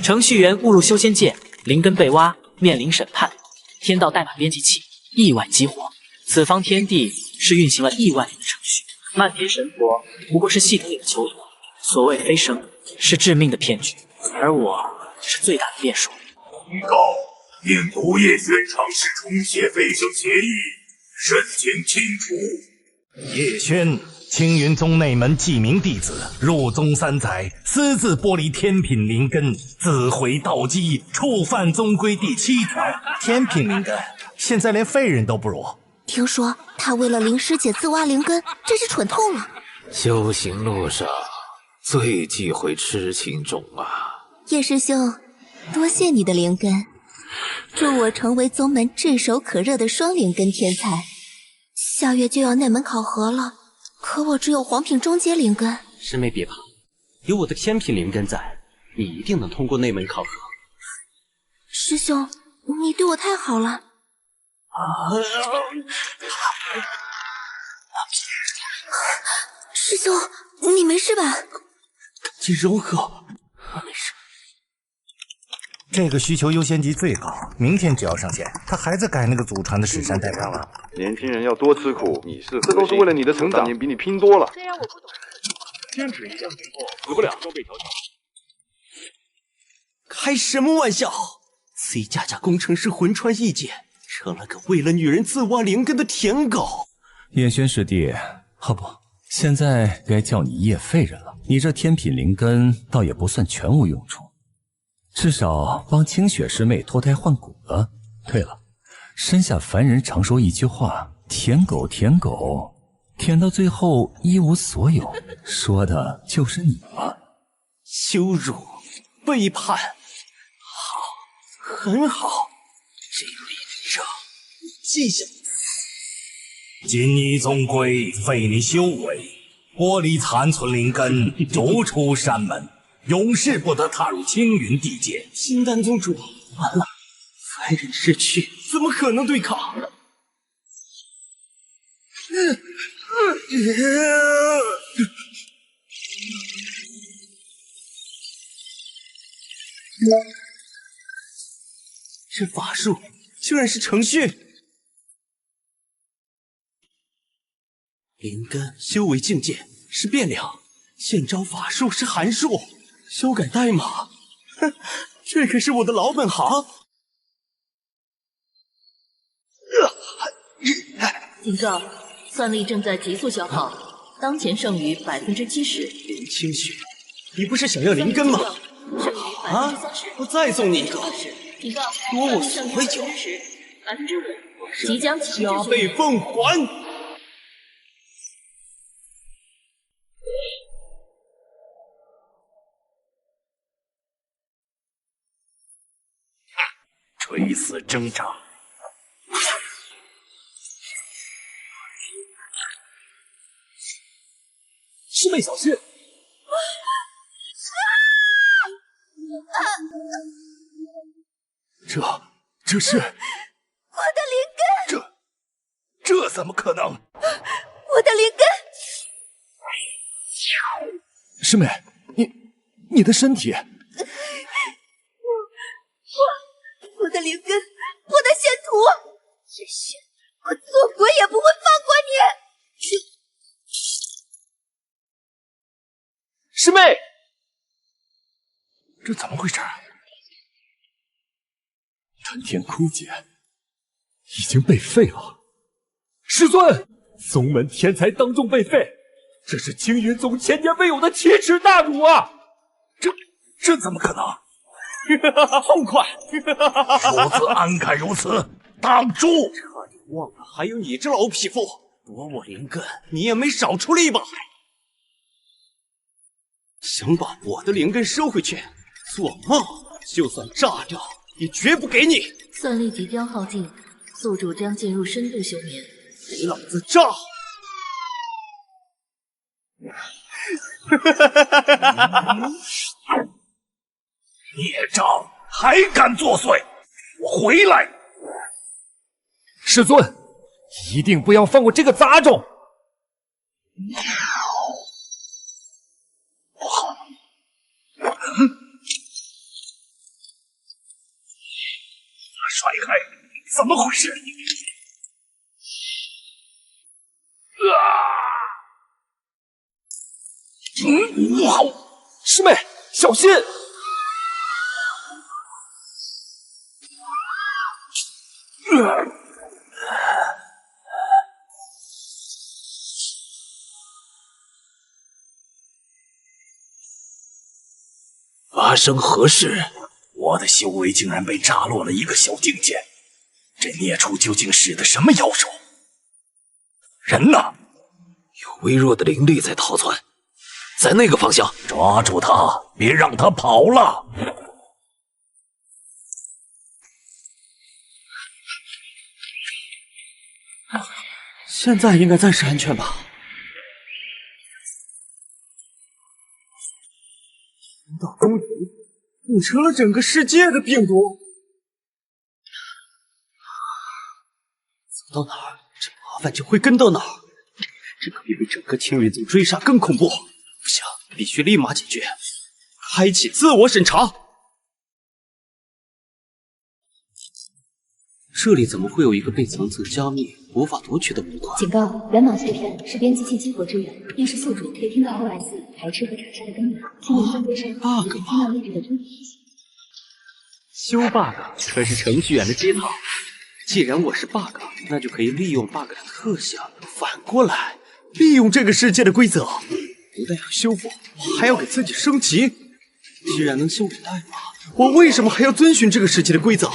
程序员误入修仙界，灵根被挖，面临审判。天道代码编辑器意外激活，此方天地是运行了亿万年的程序。漫天神佛不过是系统里的囚徒。所谓飞升，是致命的骗局，而我是最大的变数。预告：令毒叶轩尝试重写飞升协议，慎请清除。叶轩，青云宗内门记名弟子，入宗3载，私自剥离天品灵根，自毁道基，触犯宗规第7条。天品灵根，现在连废人都不如。听说他为了灵师姐自挖灵根，真是蠢透了。修行路上最忌讳痴情种啊！叶师兄，多谢你的灵根，助我成为宗门炙手可热的双灵根天才。下月就要内门考核了，可我只有黄品中阶灵根。师妹别怕，有我的天品灵根在，你一定能通过内门考核。师兄，你对我太好了。师兄，你没事吧？感觉柔和，我没事。这个需求优先级最高，明天就要上线。他还在改那个祖传的史山代表了。年轻人要多吃苦，你是这都是为了你的成长，比你拼多了。虽然我不懂，坚持一下，死不了。装备条件。开什么玩笑 ！C 加加工程师魂穿一剑，成了个为了女人自挖灵根的舔狗。叶轩师弟，不，现在该叫你叶废人了。你这天品灵根倒也不算全无用处。至少帮清雪师妹脱胎换骨了。对了，身下凡人常说一句话：舔狗舔狗，舔到最后一无所有，说的就是你了。羞辱，背叛，好，很好，这笔账记下。今依宗规，废你修为，剥离残存灵根，逐出山门。永世不得踏入青云地界。金丹宗主，完了，凡人之躯怎么可能对抗？这法术居然是程序。灵根修为境界是变量，现招法术是函数。修改代码，哼，这可是我的老本行。警告，算力正在急速消耗，当前剩余70%。林清雪，你不是想要灵根吗？剩余30%。我再送你一个。警告，多我所为久。5%，即将强制加倍奉还。垂死挣扎，师妹小心！这是我的灵根！这怎么可能？我的灵根！师妹，你的身体……我的灵根，我的仙土，叶轩，我做鬼也不会放过你！师妹，这怎么回事？丹田枯竭，已经被废了。师尊，宗门天才当众被废，这是青云宗千年未有的奇耻大辱啊！这怎么可能？痛快！如此安敢如此，挡住！差点忘了，还有你这老匹夫，夺我灵根，你也没少出力吧？想把我的灵根收回去，做梦！就算炸掉，也绝不给你！算力即将耗尽，宿主将进入深度休眠。给老子炸！孽障，还敢作祟！我回来！师尊，一定不要放过这个杂种！甩开！怎么回事？哇！师妹，小心！发生何事？我的修为竟然被炸落了一个小境界，这孽畜究竟使的什么妖手？人呢？有微弱的灵力在逃窜，在那个方向，抓住他，别让他跑了。现在应该暂时安全吧？难道终于变成了整个世界的病毒？走到哪儿，这麻烦就会跟到哪儿。这可比被整个青云宗追杀更恐怖。不行，必须立马解决，开启自我审查。这里怎么会有一个被层层加密、无法读取的模块？警告：源码碎片是编辑器激活之源，若是宿主可以听到 OS 排斥和查杀的根源。青云宗对上可以听到位置的真实。修 bug 可是程序员的基草。既然我是 bug， 那就可以利用 bug 的特性，反过来利用这个世界的规则。不但要修复，我还要给自己升级。既然能修改代码，我为什么还要遵循这个世界的规则？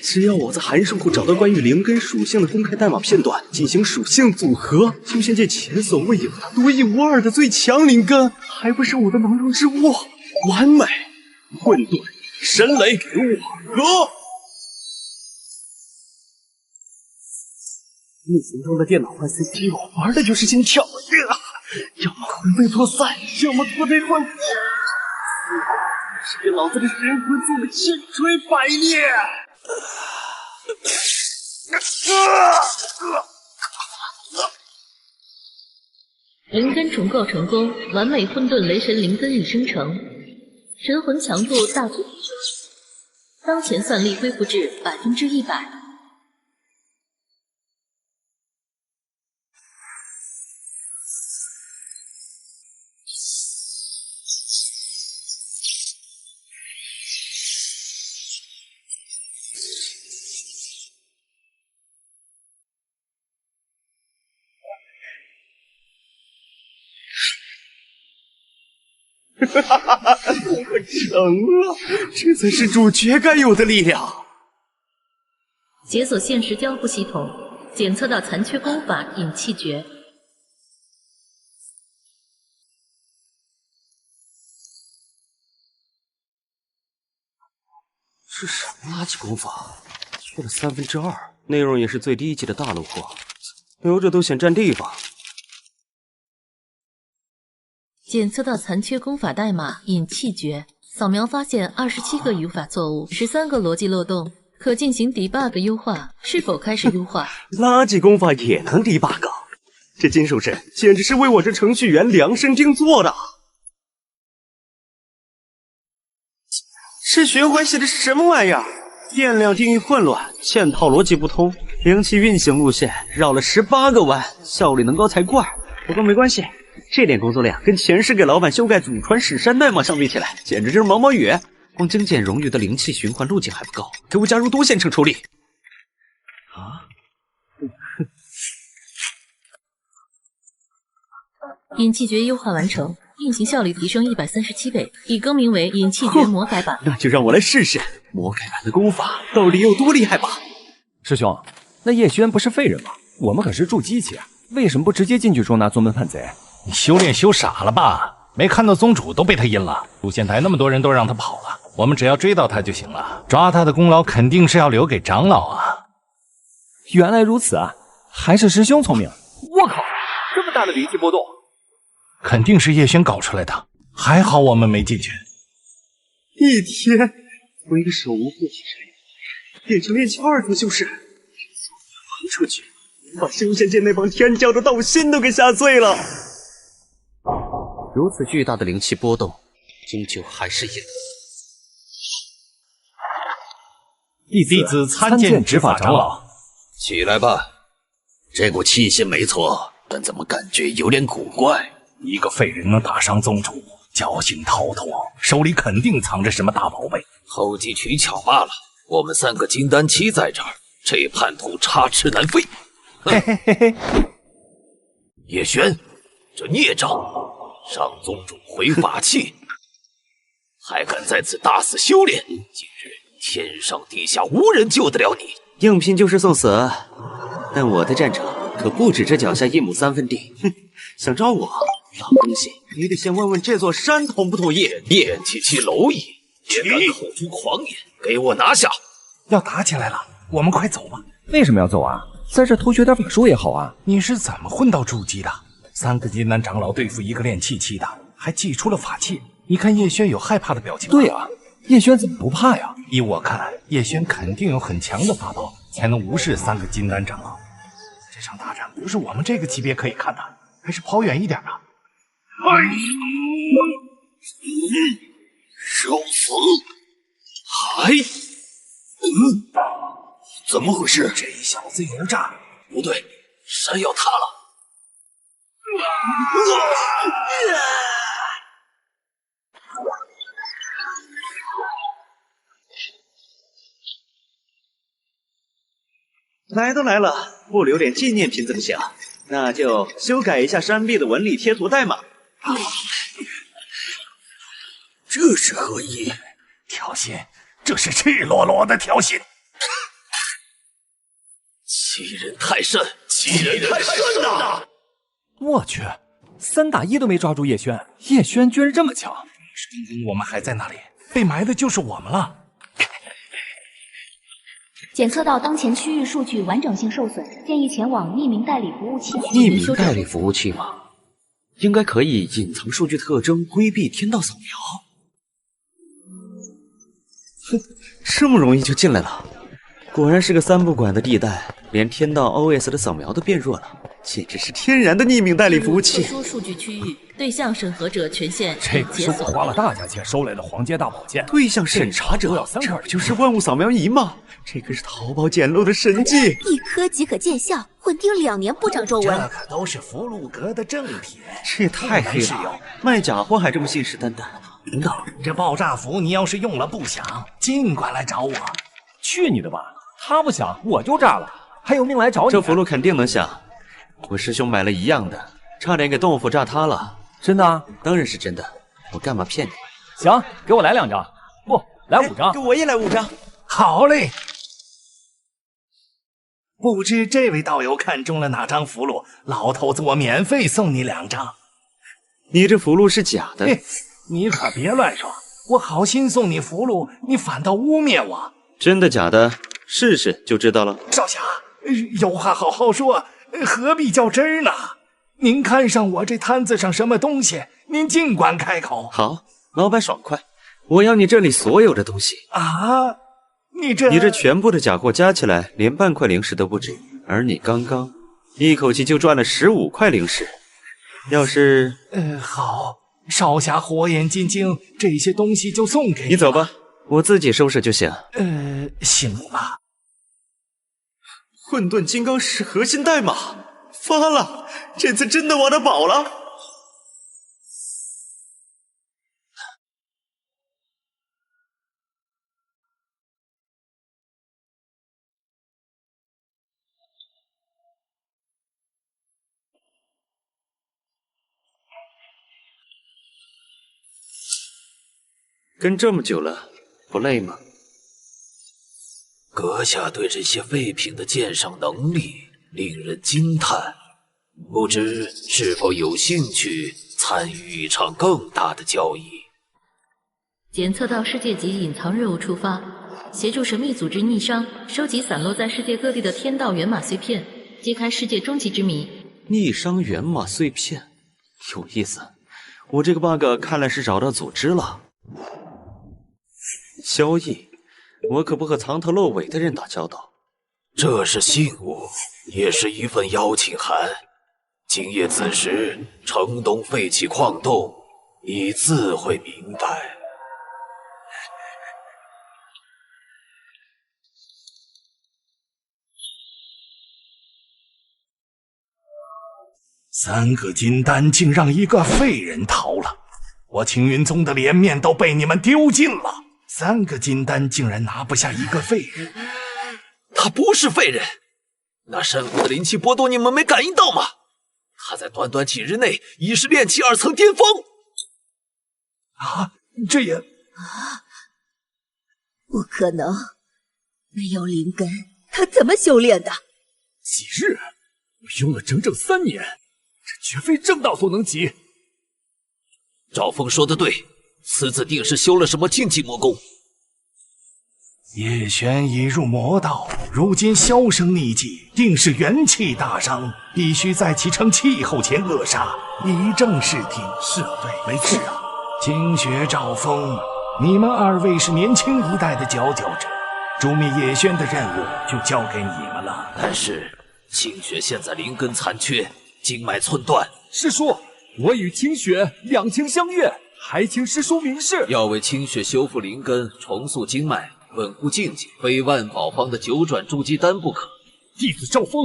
只要我在函数库找到关于灵根属性的公开代码片段，进行属性组合，修仙界前所未有的独一无二的最强灵根，还不是我的囊中之物？完美！混沌神雷给我合！逆行中的电脑换 CPU， 玩的就是心跳，要么魂飞魄散，要么脱胎换骨，是给老子的神魂做的千锤百炼。灵根重构成功，完美混沌雷神灵根已生成，神魂强度大幅提升，当前算力恢复至100%。哈哈哈哈！我成了，这才是主角该有的力量。解锁现实交互系统，检测到残缺功法引气诀。是什么垃圾功法？缺了2/3，内容也是最低级的大陆货，留着都嫌占地方。检测到残缺功法代码引气诀，扫描发现27个语法错误，13个逻辑漏洞，可进行 debug 优化，是否开始优化？垃圾功法也能 debug， 这金手指简直是为我这程序员量身定做的。这循环写的是什么玩意儿？电量定义混乱，嵌套逻辑不通，灵气运行路线绕了18个弯，效率能高才怪。不过没关系。这点工作量跟前世给老板修改祖传史山代码相比起来，简直就是毛毛雨。光精简冗余的灵气循环路径还不够，给我加入多线程处理。引气诀优化完成，运行效率提升137倍，已更名为引气诀魔改版。那就让我来试试魔改版的功法到底有多厉害吧。师兄，那叶轩不是废人吗？我们可是筑基期啊，为什么不直接进去捉拿宗门叛贼？你修炼修傻了吧？没看到宗主都被他阴了，诛仙台那么多人都让他跑了，我们只要追到他就行了。抓他的功劳肯定是要留给长老啊。原来如此啊，还是师兄聪明。我靠，这么大的灵气波动，肯定是叶轩搞出来的，还好我们没进去。一天从一个手无缚鸡之力变成炼气2级修士，放出去，把修仙界那帮天骄的道心都给吓碎了。如此巨大的灵气波动，终究还是引弟子参见执法长老。起来吧，这股气息没错，但怎么感觉有点古怪？一个废人能打伤宗主，侥幸逃脱，手里肯定藏着什么大宝贝。投机取巧罢了。我们3个金丹期在这儿，这叛徒插翅难飞。嘿嘿嘿嘿。叶轩，这孽障，上宗主回法器，还敢在此大肆修炼！今日天上地下无人救得了你。应聘就是送死，但我的战场可不止这脚下1亩3分地。哼，想招我，老东西，你得先问问这座山同不同意。念其其蝼蚁，也敢口出狂言，给我拿下！要打起来了，我们快走吧。为什么要走啊？在这偷学点法术也好啊。你是怎么混到筑基的？3个金丹长老对付一个练气期的，还祭出了法器。你看叶轩有害怕的表情吗？对啊，叶轩怎么不怕呀？依我看，叶轩肯定有很强的法宝，才能无视3个金丹长老。这场大战不是我们这个级别可以看的，还是跑远一点吧。受死！怎么回事？这小子有诈！不对，山要塌了！来都来了，不留点纪念品怎么行？那就修改一下山壁的纹理贴图代码。这是何意？挑衅，这是赤裸裸的挑衅！欺人太甚，欺人太甚呐！我去，3打1都没抓住叶轩，叶轩居然这么强！刚刚我们还在那里，被埋的就是我们了。检测到当前区域数据完整性受损，建议前往匿名代理服务器。匿名代理服务器吗？应该可以隐藏数据特征，规避天道扫描。哼，这么容易就进来了，果然是个3不管的地带，连天道 OS 的扫描都变弱了，简直是天然的匿名代理服务器。特殊数据区域对象审核者权限这个是我花了大价钱收来的黄阶大宝剑。对象审查者，这不就是万物扫描仪吗？这可是淘宝捡漏的神技，一颗即可见效，稳定2年不长皱纹。这可都是福禄阁的正品，这也太黑了！卖假货还这么信誓旦旦。领导，这爆炸符你要是用了不响，尽管来找我。去你的吧！他不响我就炸了，还有命来找你？这符箓肯定能响，我师兄买了一样的，差点给洞府炸塌了。真的啊？当然是真的，我干嘛骗你？行，给我来2张，不来5张，给我也来5张。好嘞。不知这位道友看中了哪张符箓？老头子我免费送你2张。你这符箓是假的？你可别乱说，我好心送你符箓，你反倒污蔑我。真的假的？试试就知道了。少侠，有话好好说，何必较真儿呢？您看上我这摊子上什么东西，您尽管开口。好，老板爽快，我要你这里所有的东西啊！你这全部的假货加起来，连半块灵石都不止，而你刚刚一口气就赚了15块灵石。要是好，少侠火眼金睛，这些东西就送给你。你走吧，我自己收拾就行。行吧。混沌金刚石核心代码发了，这次真的挖到宝了。跟这么久了，不累吗？阁下对这些废品的鉴赏能力令人惊叹，不知是否有兴趣参与一场更大的交易？检测到世界级隐藏任务触发，协助神秘组织逆商，收集散落在世界各地的天道源码碎片，揭开世界终极之谜。逆商源码碎片，有意思。我这个 bug 看来是找到组织了。交易，我可不和藏头露尾的人打交道。这是信物，也是一份邀请函。今夜子时，城东废弃矿洞，你自会明白。3个金丹竟让一个废人逃了，我青云宗的脸面都被你们丢尽了。3个金丹竟然拿不下一个废人，他不是废人，那神府的灵气波动你们没感应到吗？他在短短几日内已是炼气2层巅峰。啊，这也不可能，没有灵根，他怎么修炼的？几日？我用了整整3年，这绝非正道所能及。赵峰说的对，此子定是修了什么禁忌魔功。叶璇已入魔道，如今销声匿迹，定是元气大伤，必须在其成气候前扼杀，以正视听。是啊，对，没错啊。清雪、赵峰，你们2位是年轻一代的佼佼者，诛灭叶轩的任务就交给你们了。但是清雪现在灵根残缺，经脉寸断。师叔，我与清雪两情相悦，还请师叔明示。要为清雪修复灵根，重塑经脉，稳固境界，非万宝方的9转筑基丹不可。弟子赵峰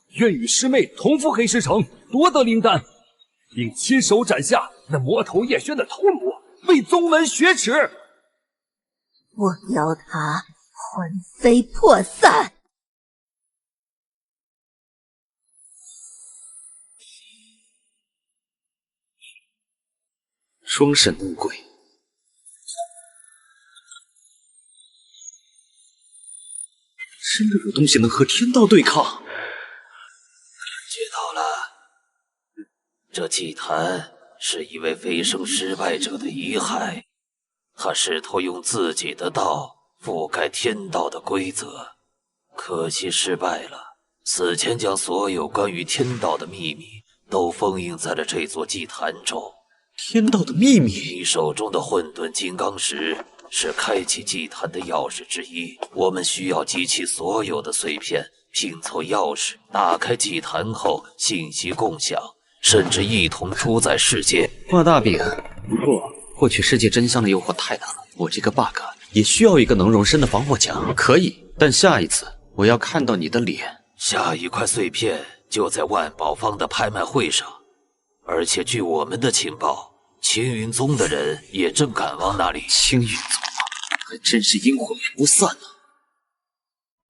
愿与师妹同赴黑石城，夺得灵丹，并亲手斩下那魔头叶轩的头颅，为宗门雪耻。我要他魂飞魄散。双神怒鬼，真的有东西能和天道对抗？知道了，这祭坛是一位飞升失败者的遗骸，他试图用自己的道覆盖天道的规则，可惜失败了。死前将所有关于天道的秘密都封印在了这座祭坛中。天道的秘密？你手中的混沌金刚石是开启祭坛的钥匙之一，我们需要集齐所有的碎片，拼凑钥匙，打开祭坛后信息共享，甚至一同出在世界。画大饼，不过获取世界真相的诱惑太大了，我这个 bug 也需要一个能容身的防火墙。可以，但下一次我要看到你的脸。下一块碎片就在万宝坊的拍卖会上，而且据我们的情报，青云宗的人也正赶往那里。青云宗还真是阴魂不散啊！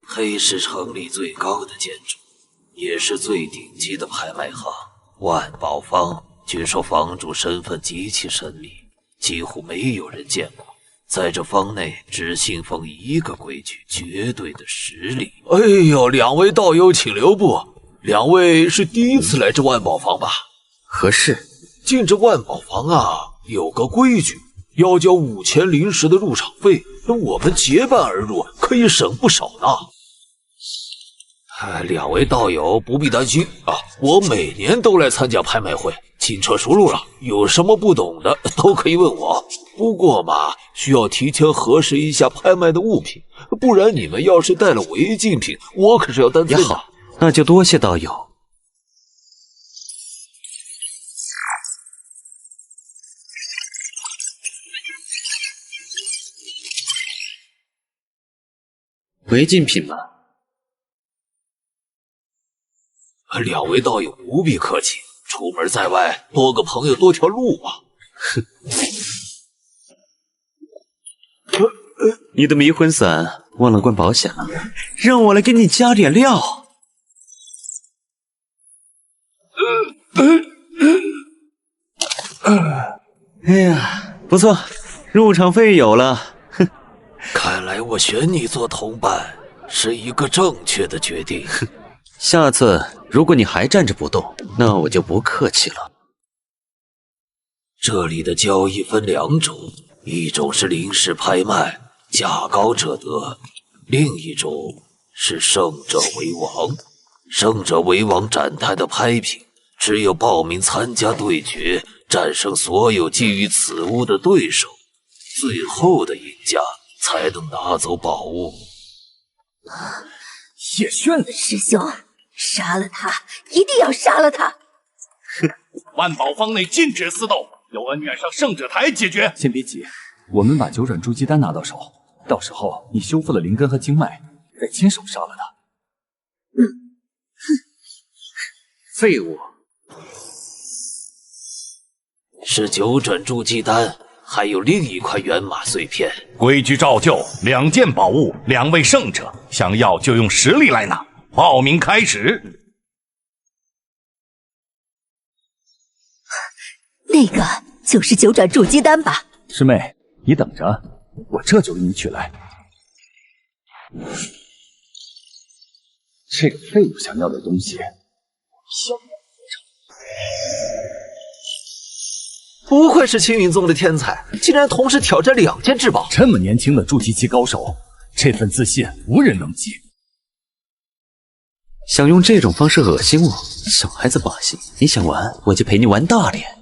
黑石城里最高的建筑，也是最顶级的拍卖行万宝坊，据说坊主身份极其神秘，几乎没有人见过。在这坊内只信奉一个规矩，绝对的实力。哎呦，2位道友请留步，2位是第一次来这万宝坊吧？何事？进这万宝坊啊，有个规矩，要交5000灵石的入场费，我们结伴而入，可以省不少呢。2位道友不必担心啊，我每年都来参加拍卖会，轻车熟路了，有什么不懂的都可以问我。不过嘛，需要提前核实一下拍卖的物品，不然你们要是带了违禁品，我可是要担罪的。也好，那就多谢道友。违禁品吗？2位道友不必客气，出门在外，多个朋友多条路啊。你的迷魂伞忘了关保险了，让我来给你加点料。哎呀，不错，入场费有了。看来我选你做同伴是一个正确的决定。下次如果你还站着不动，那我就不客气了。这里的交易分2种，一种是灵石拍卖，价高者得；另一种是胜者为王。胜者为王展台的拍品，只有报名参加对决，战胜所有觊觎此物的对手，最后的赢家才能拿走宝物。叶轩，师兄，杀了他，一定要杀了他！万宝坊内禁止私斗，有恩怨上胜者台解决。先别急，我们把9转筑基丹拿到手，到时候你修复了灵根和经脉，再亲手杀了他。废物！是9转筑基丹，还有另一块元马碎片。规矩照旧，2件宝物，2位胜者想要就用实力来拿。报名开始。那个就是9转筑基丹吧？师妹，你等着，我这就给你取来。这个废物想要的东西，不愧是青云宗的天才，竟然同时挑战2件至宝。这么年轻的筑基期高手，这份自信无人能及。想用这种方式恶心我，小孩子把戏。你想玩，我就陪你玩大点。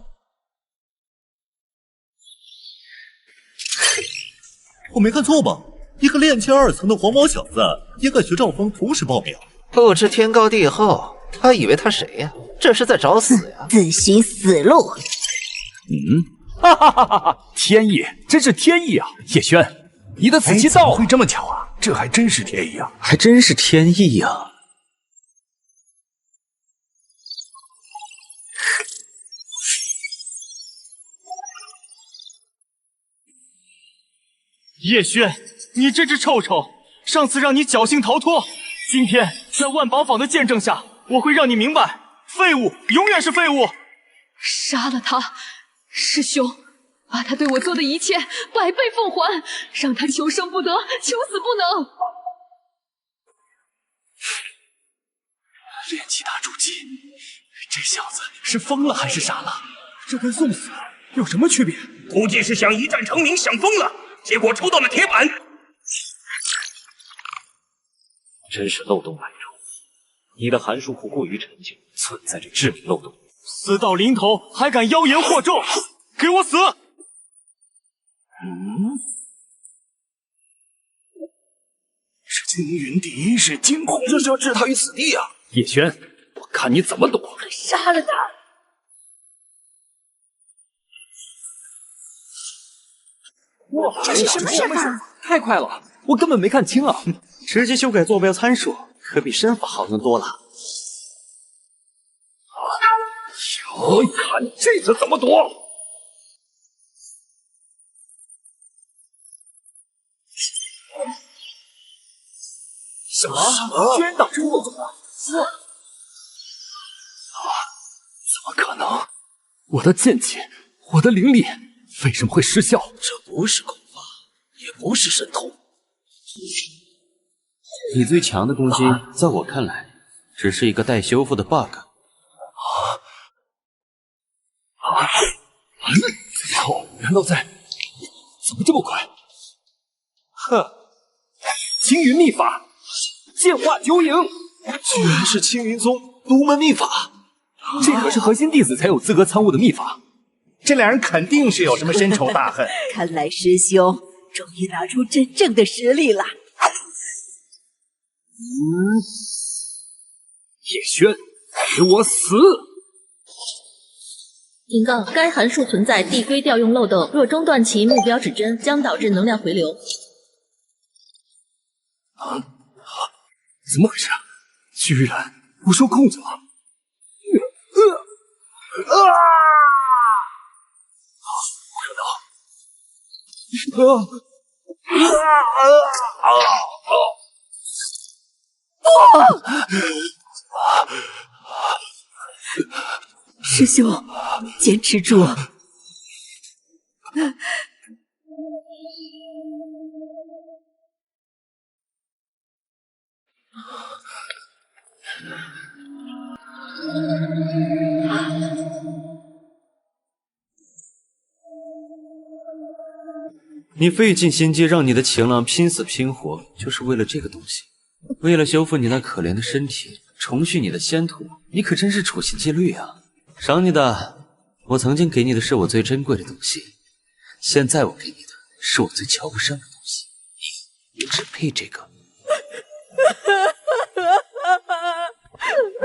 我没看错吧？一个练气2层的黄毛小子，也跟徐兆峰同时报名。不知天高地厚，他以为他谁呀？这是在找死呀！自寻死路。哈哈哈哈哈！天意，真是天意啊！叶轩，你的死期到了。怎么会这么巧啊？这还真是天意啊！还真是天意啊！叶轩，你这只臭臭！上次让你侥幸逃脱，今天在万宝坊的见证下，我会让你明白，废物永远是废物。杀了他，师兄，把他对我做的一切100倍奉还，让他求生不得，求死不能。炼气大筑基，这小子是疯了还是傻了？这跟送死有什么区别？估计是想一战成名，想疯了，结果抽到了铁板。真是漏洞百出，你的函数库过于陈旧，存在着致命漏洞。死到临头还敢妖言惑众，给我死！是青云第一世惊鸿，这是要置他于死地啊！叶轩，我看你怎么躲！杀了他！哇，这是什么身法？太快了，我根本没看清啊！直接修改坐标参数，可比身法好用多了。我看你这次怎么躲！什么？居然挡住漏洞了！怎么可能？我的剑气，我的灵力，为什么会失效？这不是功法，也不是神通。你最强的攻击，在我看来，只是一个待修复的 bug。操！难道在？怎么这么快？哼！青云秘法，剑化九影，居然是青云宗独门秘法，这可是核心弟子才有资格参悟的秘法。这2人肯定是有什么深仇大恨。看来师兄终于拿出真正的实力了。叶轩，给我死！警告：该函数存在递归调用漏洞，若中断其目标指针，将导致能量回流。怎么回事？居然不受控制了！不可能！师兄，坚持住！你费尽心机让你的情郎拼死拼活，就是为了这个东西，为了修复你那可怜的身体，重续你的仙土，你可真是处心积虑啊！赏你的，我曾经给你的是我最珍贵的东西，现在我给你的是我最瞧不上的东西，你只配这个。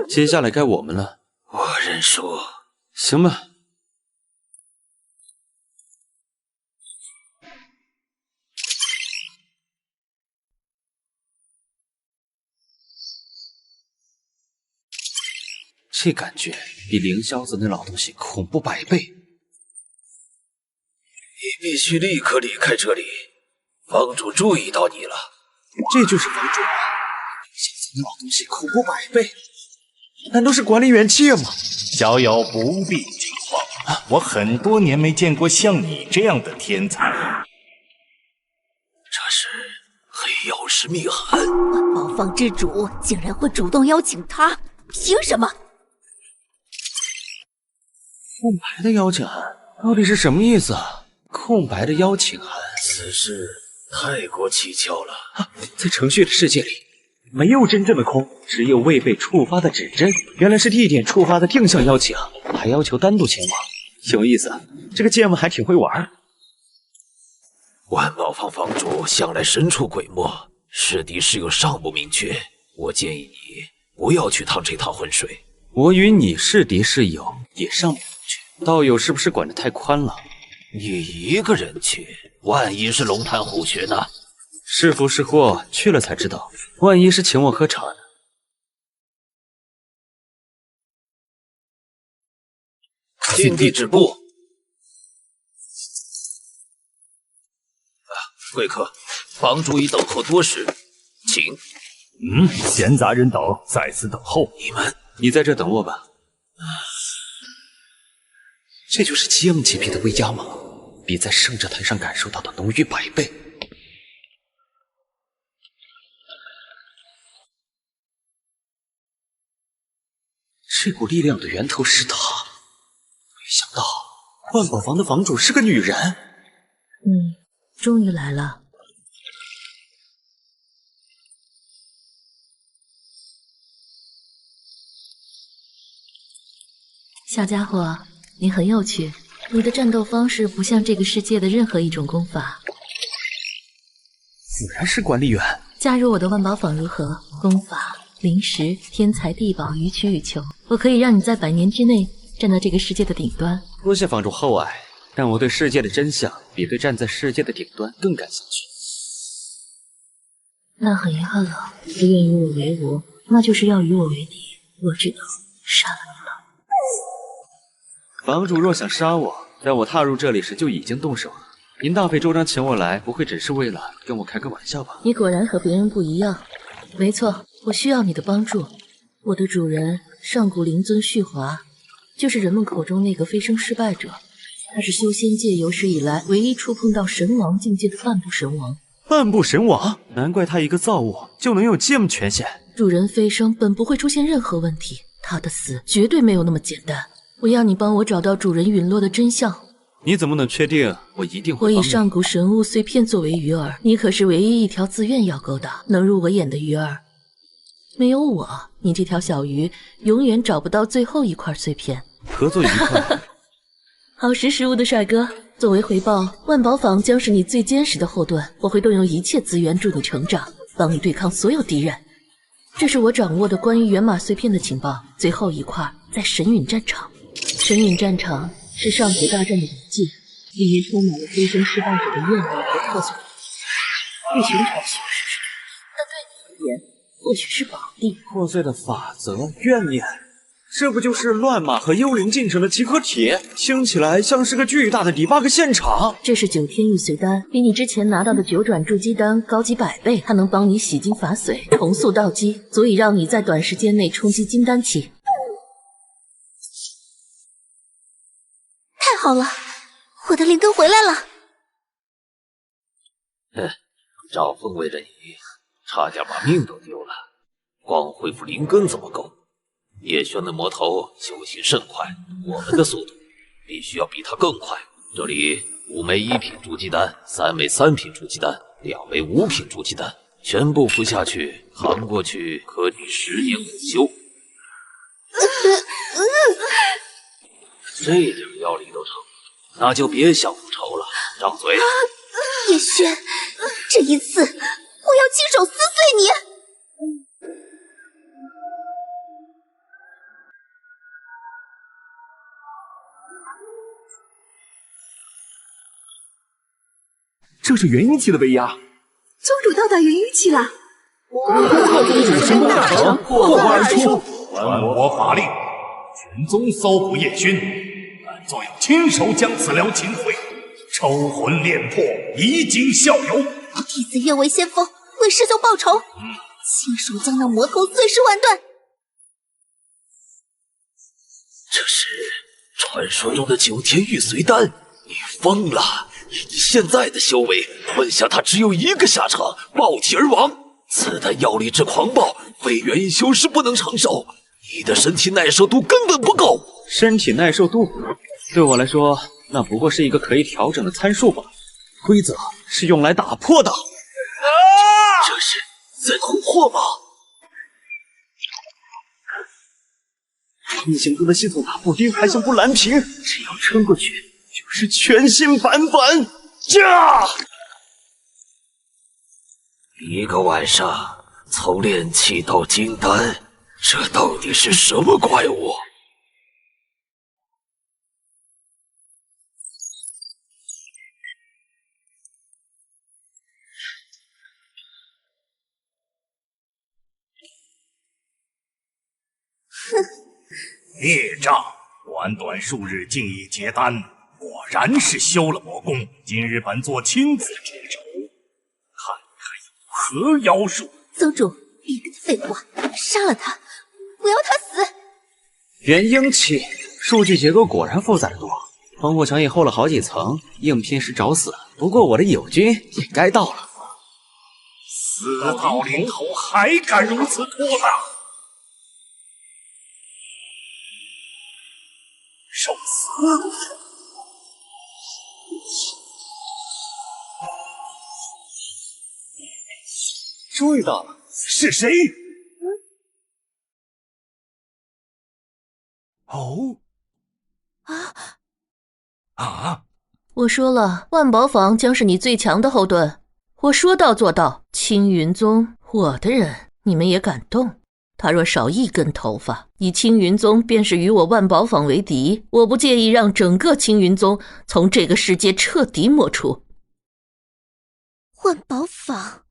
接下来该我们了，我认输。行吧。这感觉比凌霄子那老东西恐怖100倍。必须立刻离开这里。房主注意到你了。这就是房主吗？现在的老东西恐怖100倍，难道是管理员借吗？小友不必惊慌，我很多年没见过像你这样的天才。这是黑曜石密函。万宝坊之主竟然会主动邀请他，凭什么？空白的邀请函到底是什么意思啊？空白的邀请函，此事太过蹊跷了。在程序的世界里，没有真正的空，只有未被触发的指针。原来是地点触发的定向邀请，还要求单独前往，有意思。这个芥末还挺会玩。万宝坊坊主向来神出鬼没，是敌是友尚不明确。我建议你不要去趟这趟浑水。我与你是敌是友也尚不明确，道友是不是管得太宽了？你一个人去，万一是龙潭虎穴呢？是福是祸，去了才知道。万一是请我喝茶呢？禁地止步。贵客，房主已等候多时，请。闲杂人等在此等候。你在这等我吧。这就是芥末级别的威压吗？比在圣者坛上感受到的浓郁100倍。这股力量的源头是他，没想到万宝坊的房主是个女人。终于来了。小家伙，你很有趣，你的战斗方式不像这个世界的任何一种功法。果然是管理员。加入我的万宝坊如何？功法、灵石、天才地宝，予取予求，我可以让你在100年之内站到这个世界的顶端。多谢房主厚爱，但我对世界的真相比对站在世界的顶端更感兴趣。那很遗憾了，不愿与我为伍，那就是要与我为敌。我只能杀了你了。房主若想杀我，在我踏入这里时就已经动手了。您大费周章请我来，不会只是为了跟我开个玩笑吧？你果然和别人不一样。没错，我需要你的帮助。我的主人上古灵尊续华，就是人们口中那个飞升失败者。他是修仙界有史以来唯一触碰到神王境界的半步神王。半步神王，难怪他一个造物就能有这么权限。主人飞升本不会出现任何问题，他的死绝对没有那么简单。我要你帮我找到主人陨落的真相。你怎么能确定我一定会帮你？我以上古神物碎片作为鱼饵，你可是唯一一条自愿要钩的能入我眼的鱼饵。没有我，你这条小鱼永远找不到最后一块碎片。合作愉快。好识时务的帅哥，作为回报，万宝坊将是你最坚实的后盾。我会动用一切资源助你成长，帮你对抗所有敌人。这是我掌握的关于源码碎片的情报。最后一块在神陨战场。神陨战场是上古大战的遗迹，里面充满了飞升失败者的怨念和破碎的遗迹。对寻常修士是但对你而言，或许是宝地。破碎的法则、怨念，这不就是乱马和幽灵进程的集合体？听起来像是个巨大的 debug 现场。这是9天玉髓丹，比你之前拿到的9转筑基丹高级100倍，它能帮你洗金伐髓，重塑道基，足以让你在短时间内冲击金丹期。太好了，我的灵根回来了。赵峰为了你，差点把命都丢了，光恢复灵根怎么够？叶轩的魔头修行甚快，我们的速度必须要比他更快。这里5枚1品筑基丹，3枚3品筑基丹，2枚5品筑基丹，全部服下去，扛过去可抵10年苦修。这点妖力都撑，那就别想复仇了。张嘴！叶轩，这一次我要亲手撕碎你！这是元婴期的威压。宗主到达元婴期了。神功大成，破关而出，还我法力，全宗搜捕叶轩，本座要亲手将此辽擒回。抽魂炼魄，以儆效尤。弟子愿为先锋，为师兄报仇，亲手将那魔头碎尸万段。这是传说中的9天玉髓丹，你疯了！以你现在的修为，吞下它只有一个下场，爆体而亡。此丹药力之狂暴，非元婴修士不能承受。你的身体耐受度根本不够。身体耐受度，对我来说，那不过是一个可以调整的参数吧。规则是用来打破的。这是在蛊惑吗？逆行中的系统打补丁还想不蓝屏，只要撑过去，就是全新版本。驾！一个晚上从炼气到金丹，这到底是什么怪物？孽障，短短数日竟已结丹，果然是修了魔功。今日本座亲自出手，看看有何妖术。宗主，别跟他废话，杀了他，不要他死。元婴期数据结构果然复杂得多，防护墙也厚了好几层，硬拼是找死。不过我的友军也该到了。死到临头还敢如此拖拉！受死！注意到了，是谁？哦，啊！我说了，万宝坊将是你最强的后盾。我说到做到，青云宗，我的人，你们也敢动？他若少一根头发，以青云宗便是与我万宝坊为敌。我不介意让整个青云宗从这个世界彻底抹除。万宝坊，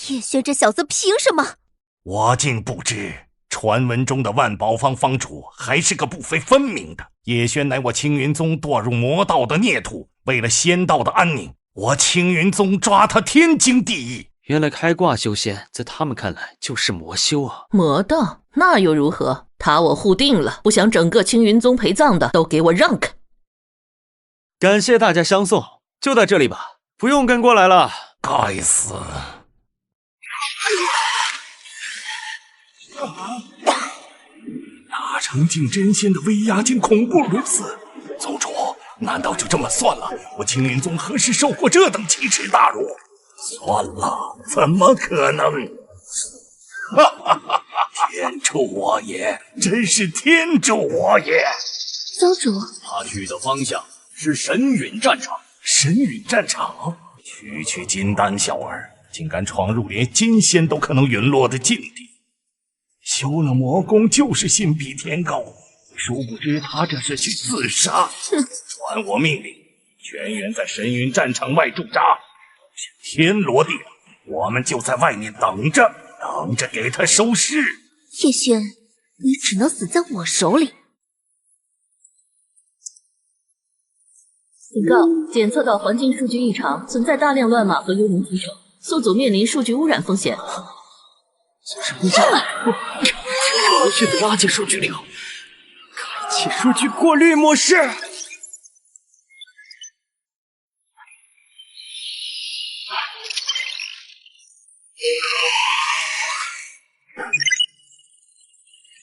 叶轩这小子凭什么？我竟不知，传闻中的万宝坊坊主还是个不非分明的。叶轩乃我青云宗堕入魔道的孽徒，为了仙道的安宁，我青云宗抓他天经地义。原来开挂修仙在他们看来就是魔修啊！魔道那又如何？他我互定了，不想整个青云宗陪葬的都给我让开！感谢大家相送，就在这里吧，不用跟过来了。该死！哪成净真仙的威压竟恐怖如此？宗主，难道就这么算了？我青云宗何时受过这等奇耻大辱？算了，怎么可能？哈哈哈！天助我也！真是天助我也！宗主，他去的方向是神陨战场。神陨战场，区金丹小儿，竟敢闯入连金仙都可能陨落的境地，修了魔功就是心比天高。殊不知他这是去自杀。传我命令，全员在神陨战场外驻扎。天罗地网，我们就在外面等着给他收尸。叶轩，你只能死在我手里。警告：检测到环境数据异常，存在大量乱码和幽灵提手，宿主面临数据污染风险。这不行，我必须得拉进数据流，开启数据过滤模式。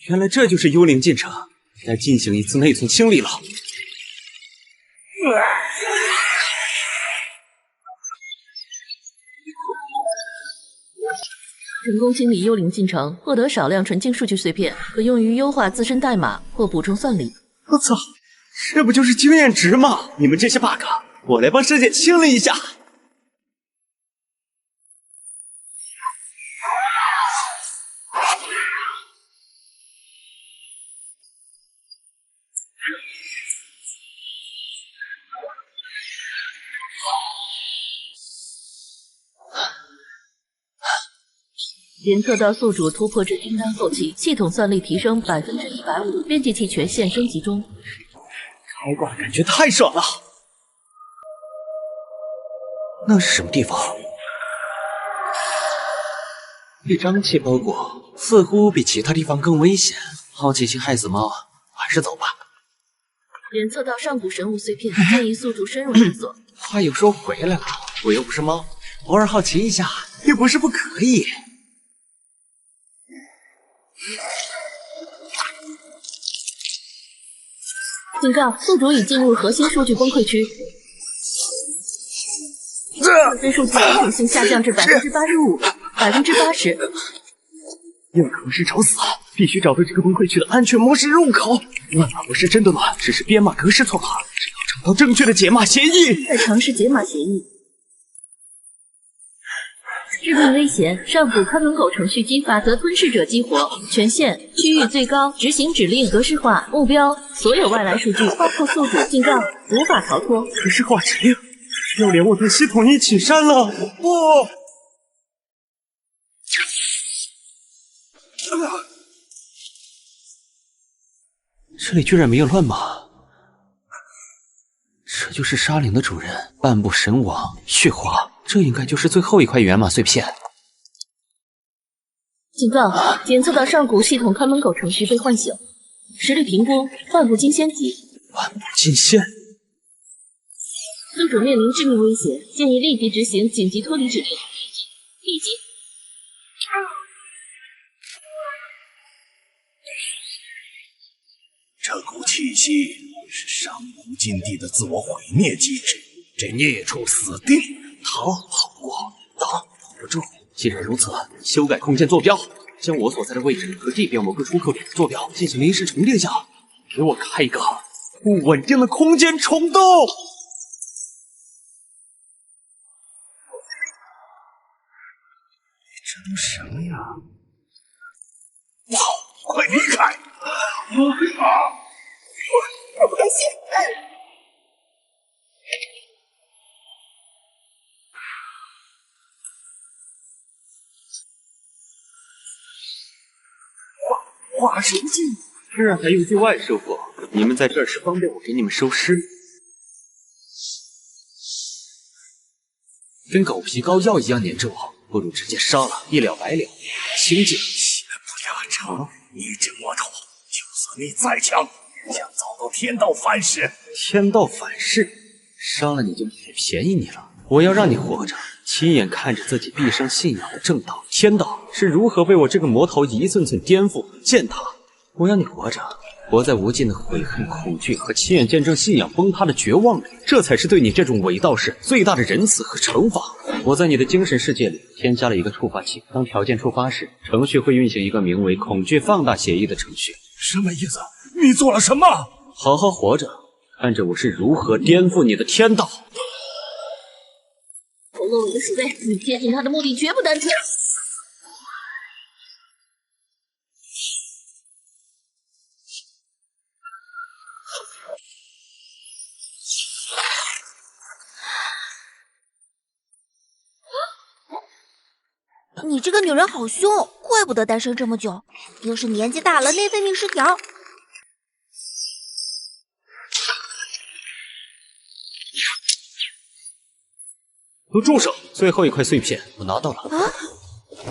原来这就是幽灵进程，该进行一次内存清理了。成功清理幽灵进程，获得少量纯净数据碎片，可用于优化自身代码或补充算力。我操，这不就是经验值吗？你们这些 bug， 我来帮师姐清理一下。检测到宿主突破至金丹后期，系统算力提升150%，编辑器权限升级中。开挂感觉太爽了！那是什么地方？被瘴气包裹，似乎比其他地方更危险。好奇心害死猫，还是走吧。检测到上古神物碎片，建议宿主深入探索。话又说回来了，我又不是猫，偶尔好奇一下也不是不可以。警告：宿主已进入核心数据崩溃区，自身数据完整性下降至85%、80%。要可是找死，必须找到这个崩溃区的安全模式入口。乱码不是真的乱，只是编码格式错码。只要找到正确的解码协议，再尝试解码协议。致命威胁：上古看门狗程序机法则吞噬者激活，权限：区域最高，执行指令，格式化目标，所有外来数据，包括宿主。警告：无法逃脱。格式化指令要连我的系统一起删了。不。这里居然没有乱码，这就是沙岭的主人半步神王血华，这应该就是最后一块源码碎片。警告：检测到上古系统看门狗程序被唤醒，实力评估：万步惊仙级。万步惊仙。宿主面临致命威胁，建议立即执行紧急脱离指令。立即。这股气息是上古禁地的自我毁灭机制，这孽畜死定！逃跑过，等不住。既然如此，修改空间坐标，将我所在的位置和地表某个出口点的坐标进行临时重定下，给我开一个不稳定的空间虫洞。这都什么呀？哇！快离开！我不甘心。化神镜，这还用境外收服？你们在这儿是方便我给你们收尸？跟狗皮膏药一样粘着我，不如直接杀了，一了百了，清净。邪不压正，你这魔头，就算你再强，想遭到天道反噬。天道反噬，杀了你就也便宜你了。我要让你活着，亲眼看着自己毕生信仰的正道天道是如何被我这个魔头一寸寸颠覆践踏。我要你活着，活在无尽的悔恨、恐惧和亲眼见证信仰崩塌的绝望里，这才是对你这种伪道士最大的仁慈和惩罚。我在你的精神世界里添加了一个触发器，当条件触发时，程序会运行一个名为恐惧放大协议的程序。什么意思？你做了什么？好好活着，看着我是如何颠覆你的天道。投落我的鼠辈，你接近他的目的绝不单纯。你这个女人好凶，怪不得单身这么久，又是年纪大了，内分泌失调。都住手！最后一块碎片我拿到了。啊！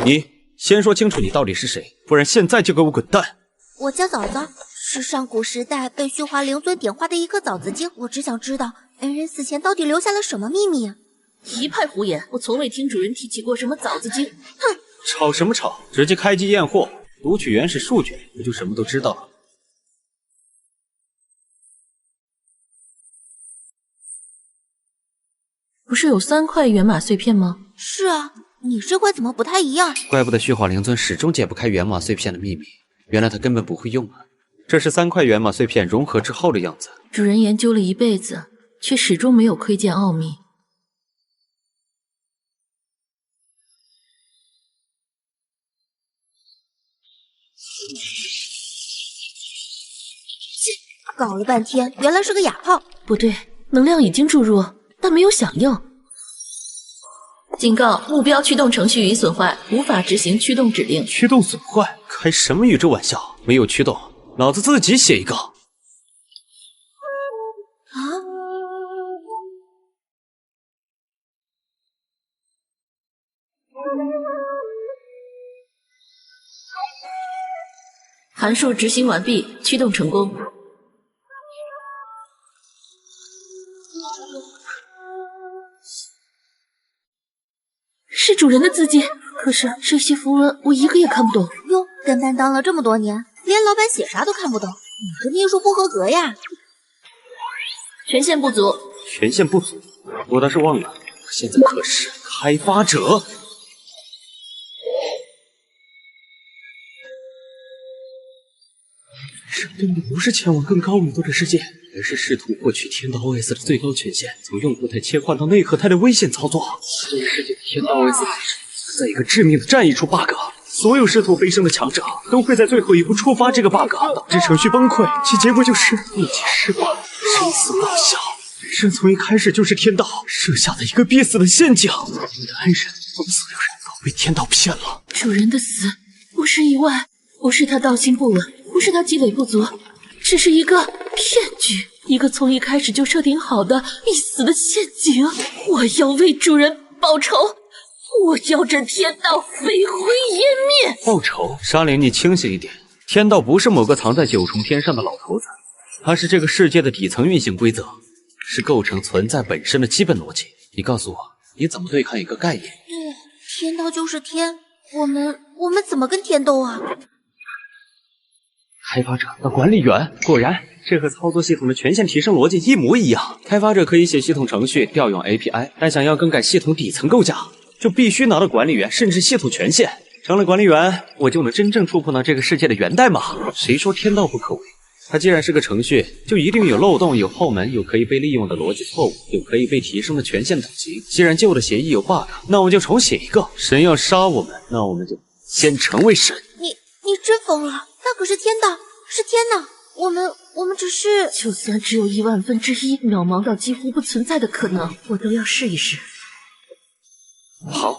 你先说清楚你到底是谁，不然现在就给我滚蛋！我叫枣子，是上古时代被虚华灵尊点化的一颗枣子精。我只想知道恩人死前到底留下了什么秘密。一派胡言！我从未听主人提起过什么枣子精。哼！吵什么吵？直接开机验货，读取原始数据，不就什么都知道了？不是有3块源码碎片吗？是啊，你这块怎么不太一样？怪不得虚华灵尊始终解不开源码碎片的秘密，原来他根本不会用啊！这是3块源码碎片融合之后的样子。主人研究了一辈子，却始终没有窥见奥秘。搞了半天，原来是个哑炮。不对，能量已经注入，但没有响应。警告：目标驱动程序已损坏，无法执行驱动指令。驱动损坏？开什么宇宙玩笑？没有驱动，老子自己写一个。啊！函数执行完毕，驱动成功。是主人的字迹，可是这些符文我一个也看不懂。哟，跟班当了这么多年，连老板写啥都看不懂，你这秘书不合格呀！权限不足。权限不足，我倒是忘了，我现在可是开发者。神盾的不是前往更高维度的世界，而是试图获取天道 OS 的最高权限，从用户态切换到内核态的危险操作。这个世界的天道 OS 在一个致命的战役出 bug， 所有试图飞升的强者都会在最后一步触发这个 bug， 导致程序崩溃，其结果就是一击失败，生死报销。人生从一开始就是天道设下的一个必死的陷阱，我们的爱人，所有人都被天道骗了。主人的死不是意外，不是他道心不稳，不是他积累不足，只是一个骗局，一个从一开始就设定好的必死的陷阱。我要为主人报仇，我要这天道飞灰烟灭。报仇？沙灵，你清醒一点，天道不是某个藏在九重天上的老头子，它是这个世界的底层运行规则，是构成存在本身的基本逻辑。你告诉我，你怎么对抗一个概念？对，天道就是天，我们怎么跟天斗啊？开发者到管理员，果然这和操作系统的权限提升逻辑一模一样。开发者可以写系统程序调用 API， 但想要更改系统底层构架，就必须拿到管理员甚至系统权限。成了管理员，我就能真正触碰到这个世界的源代码。谁说天道不可为？它既然是个程序，就一定有漏洞、有后门、有可以被利用的逻辑错误、有可以被提升的权限等级。既然旧的协议有 bug， 那我们就重写一个。神要杀我们，那我们就先成为神。你真疯了！那可是天道，是天呐！我们只是……就算只有1/1000，渺茫到几乎不存在的可能，我都要试一试。好，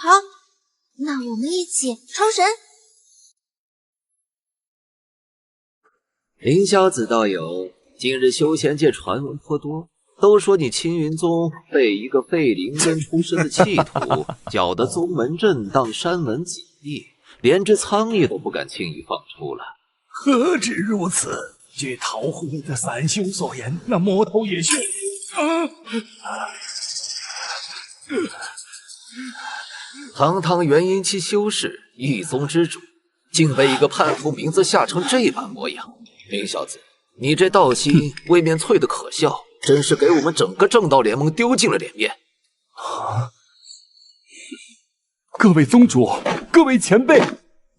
好，那我们一起成神。凌霄子道友，近日修仙界传闻颇多，都说你青云宗被一个废灵根出身的弃徒搅得宗门震荡，山门紧闭，连只苍翼都不敢轻易放出了。何止如此？据桃红的散修所言，那魔头也是……堂堂元婴期修士，一宗之主，竟被一个叛徒名字吓成这般模样。林小子，你这道心未免脆得可笑，真是给我们整个正道联盟丢尽了脸面。各位宗主，各位前辈，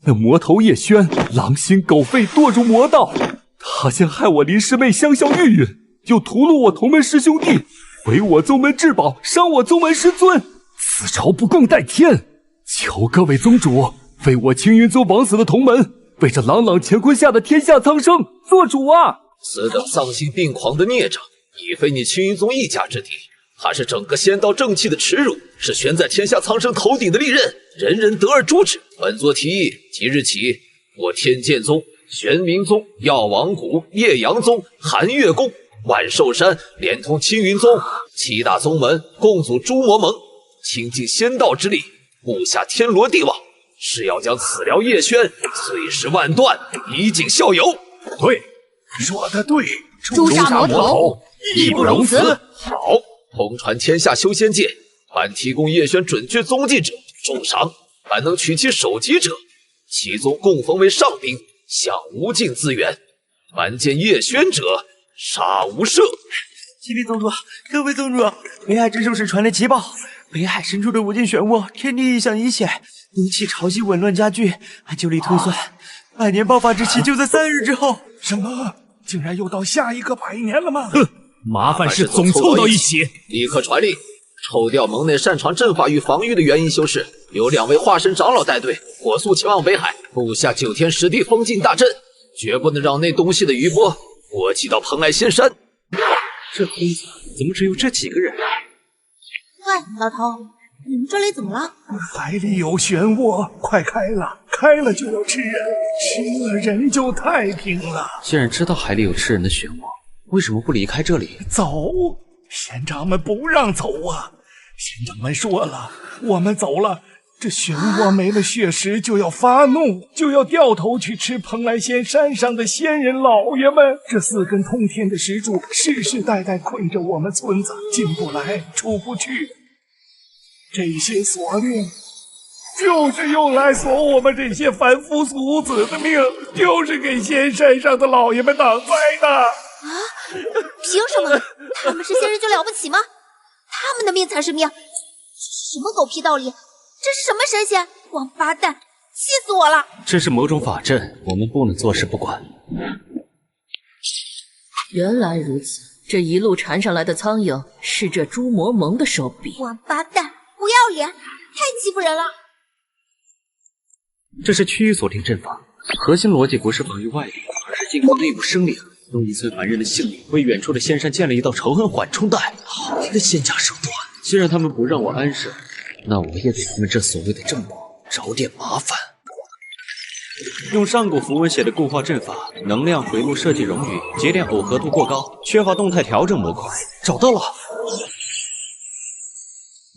那魔头叶轩狼心狗肺，堕入魔道，他先害我林师妹香消玉殒，又屠戮我同门师兄弟，毁我宗门至宝，伤我宗门师尊，此仇不共戴天。求各位宗主为我青云宗枉死的同门，为这朗朗乾坤下的天下苍生做主啊！此等丧心病狂的孽障，已非你青云宗一家之敌，他是整个仙道正气的耻辱，是悬在天下苍生头顶的利刃，人人得而诛之。本座提议，即日起，我天剑宗、玄冥宗、药王谷、叶阳宗、寒月宫、万寿山，连同青云宗7大宗门，共组诛魔盟，倾尽仙道之力，布下天罗地网，是要将此僚叶轩碎尸万段，以儆效尤。对，说得对，诛杀魔头，义不容辞。好，通传天下修仙界，凡提供叶轩准确踪迹者重赏，凡能取其首级者，其宗供封为上宾，享无尽资源。凡见叶轩者，杀无赦。启禀宗主，各位宗主，北海之术使传来急报，北海深处的无尽漩涡，天地异象一现，阴气潮汐紊乱加剧，按旧历推算，100年爆发之期就在3日之后。什么？竟然又到下一个100年了吗？哼，麻烦事总凑到一起。立刻传令，抽调盟内擅长阵法与防御的元婴修士，由2位化身长老带队，火速前往北海，布下9天10地封禁大阵，绝不能让那东西的余波波及到蓬莱仙山。这村子怎么只有这几个人？喂，老头，你们这里怎么了？海里有漩涡，快开了，开了就要吃人，吃了人就太平了。既然知道海里有吃人的漩涡，为什么不离开这里？走，仙长们不让走啊！仙长们说了，我们走了，这漩涡没了血食就要发怒，就要掉头去吃蓬莱仙山上的仙人老爷们。这4根通天的石柱世世代代困着我们村子，进不来出不去。这些锁链就是用来锁我们这些凡夫俗子的命，就是给仙山上的老爷们挡灾的。啊！凭什么？他们是仙人就了不起吗？他们的命才是命！什么狗屁道理？这是什么神仙？王八蛋！气死我了！这是某种法阵，我们不能坐视不管。原来如此，这一路缠上来的苍蝇是这朱魔蒙的手笔。王八蛋！不要脸！太欺负人了！这是区域锁定阵法，核心逻辑不是防御外力，而是进攻内部生灵，用一寸凡人的性命为远处的仙山建了一道仇恨缓冲带。好的仙家手段！既然他们不让我安生，那我也给他们这所谓的正道找点麻烦。用上古符文写的固化阵法，能量回路设计冗余，节点耦合度过高，缺乏动态调整模块。找到了！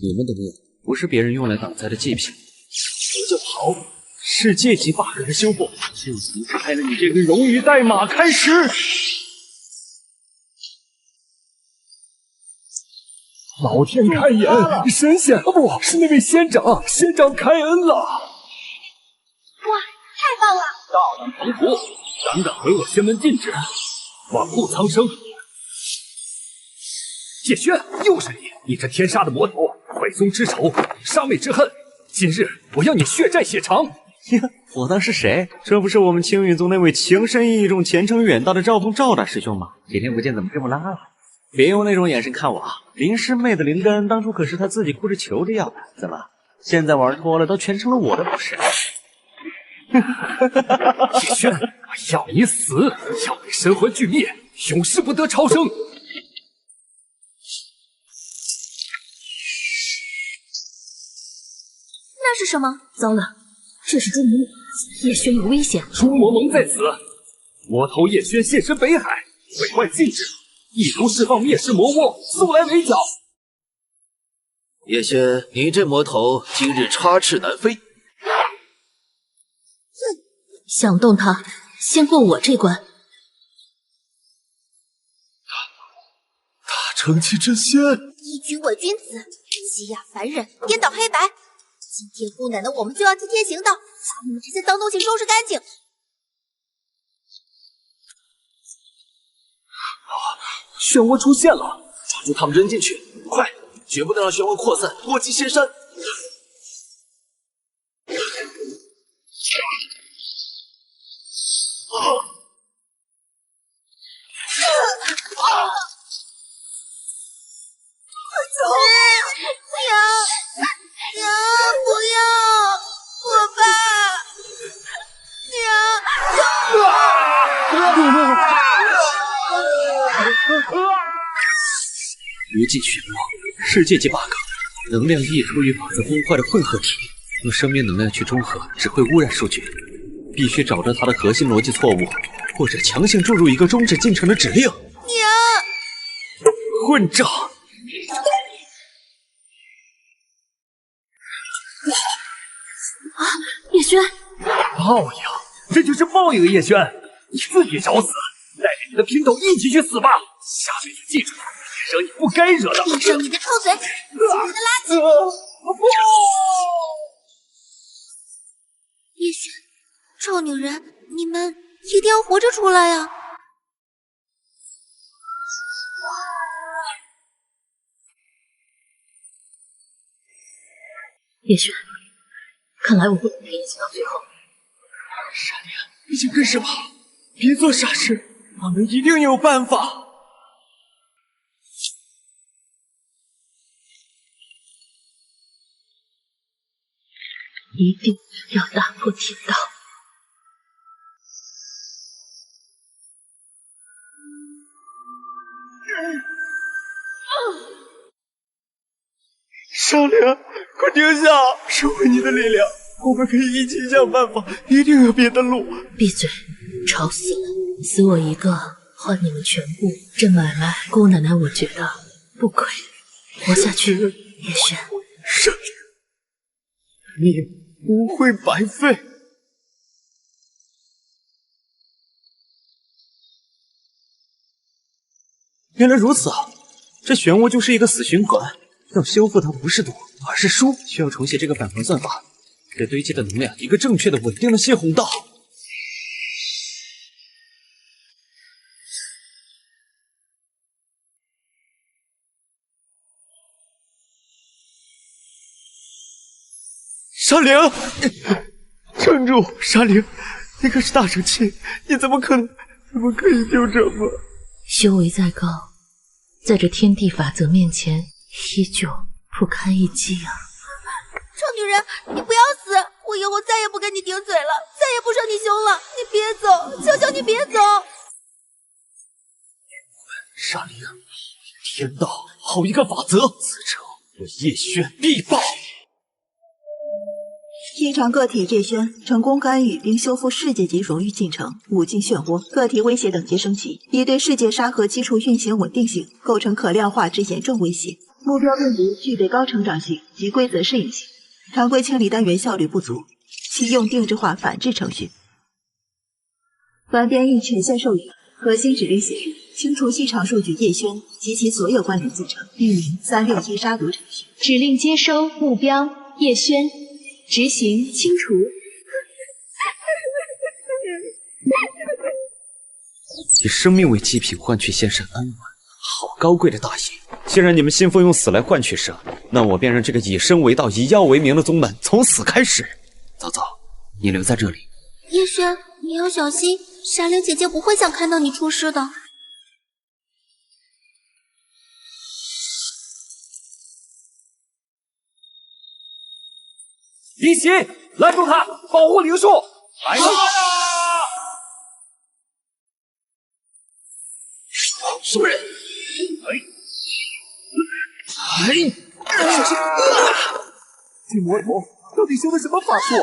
你们的命不是别人用来挡灾的祭品，我就跑！世界级 bug 的修复，就离开了你这个荣誉代码开始。老天开眼，神仙不是那位仙长，仙长开恩了！哇，太棒了！大难防福，胆敢毁我仙门禁制，罔顾苍生！叶轩，又是你！你这天杀的魔头，坏宗之仇，杀妹之恨，今日我要你血债血偿！我当是谁？这不是我们青云宗那位情深义重、前程远大的赵峰赵大师兄吗？几天不见，怎么这么拉了？别用那种眼神看我，林师妹的灵根当初可是她自己哭着求着要的，怎么现在玩脱了，都全成了我的不是？叶轩，我要你死，要你神魂俱灭，永世不得超生！那是什么？糟了，这是朱魔蒙，叶轩有危险！朱魔蒙在此，魔头叶轩现身北海，毁坏禁制，意图释放灭世魔巫，速来围剿！叶轩，你这魔头今日插翅难飞。想动他，先过我这关。大成其真仙，一举伪君子，欺压凡人，颠倒黑白。今天姑奶奶我们就要替天行道，把你们这些脏东西收拾干净。漩涡出现了，抓住他们扔进去，快！绝不能让漩涡扩散，波及仙山。娘，不要！我爸，无尽漩涡，世界级 bug， 能量溢出与法则崩坏的混合体，用生命能量去中和，只会污染数据。必须找到它的核心逻辑错误，或者强行注入一个终止进程的指令。娘，混账！啊，叶轩，报应，这就是报应！叶轩，你自己找死，带着你的姘头一起去死吧！下辈子记住，别惹你不该惹的。闭上你的臭嘴，你的垃圾！叶轩，臭女人，你们一定要活着出来呀！叶轩，看来我不能陪你走到最后。傻娘，你想干什么？别做傻事，我们一定有办法。一定要打破天道。少娘，快停下！收回你的力量，我们可以一起想办法，一定有别的路。闭嘴，吵死了！死我一个，换你们全部。这买卖，姑奶奶我觉得不亏。活下去，叶轩。少你不会白费。原来如此啊！这漩涡就是一个死循环，要修复它不是赌，而是输。需要重写这个返回算法，给堆积的能量一个正确的、稳定的泄洪道。山灵，撑住！山灵，你可是大圣器，你怎么可以就这么？修为再高，在这天地法则面前，依旧不堪一击啊！臭女人，你不要死！我以后再也不跟你顶嘴了，再也不惹你凶了。你别走，求求你别走！山灵，天道，好一个法则！此仇我叶轩必报！异常个体叶轩成功干预并修复世界级荣誉进程5境漩涡，个体威胁等级升级，已对世界沙盒基础运行稳定性构成可量化之严重威胁。目标病毒具备高成长性及规则适应性，常规清理单元效率不足，启用定制化反制程序。反编译权限授予，核心指令写入：清除异常数据叶轩及其所有关联进程，域名361杀毒程序。指令接收，目标叶轩。执行清除。以生命为祭品换取现世安稳，好高贵的大义！既然你们信奉用死来换取生，那我便让这个以生为道、以药为名的宗门从死开始。早早，你留在这里。叶轩，你要小心，山灵姐姐不会想看到你出事的。一起拦住他，保护灵树！来吧！什么人？这魔头到底修的什么法术？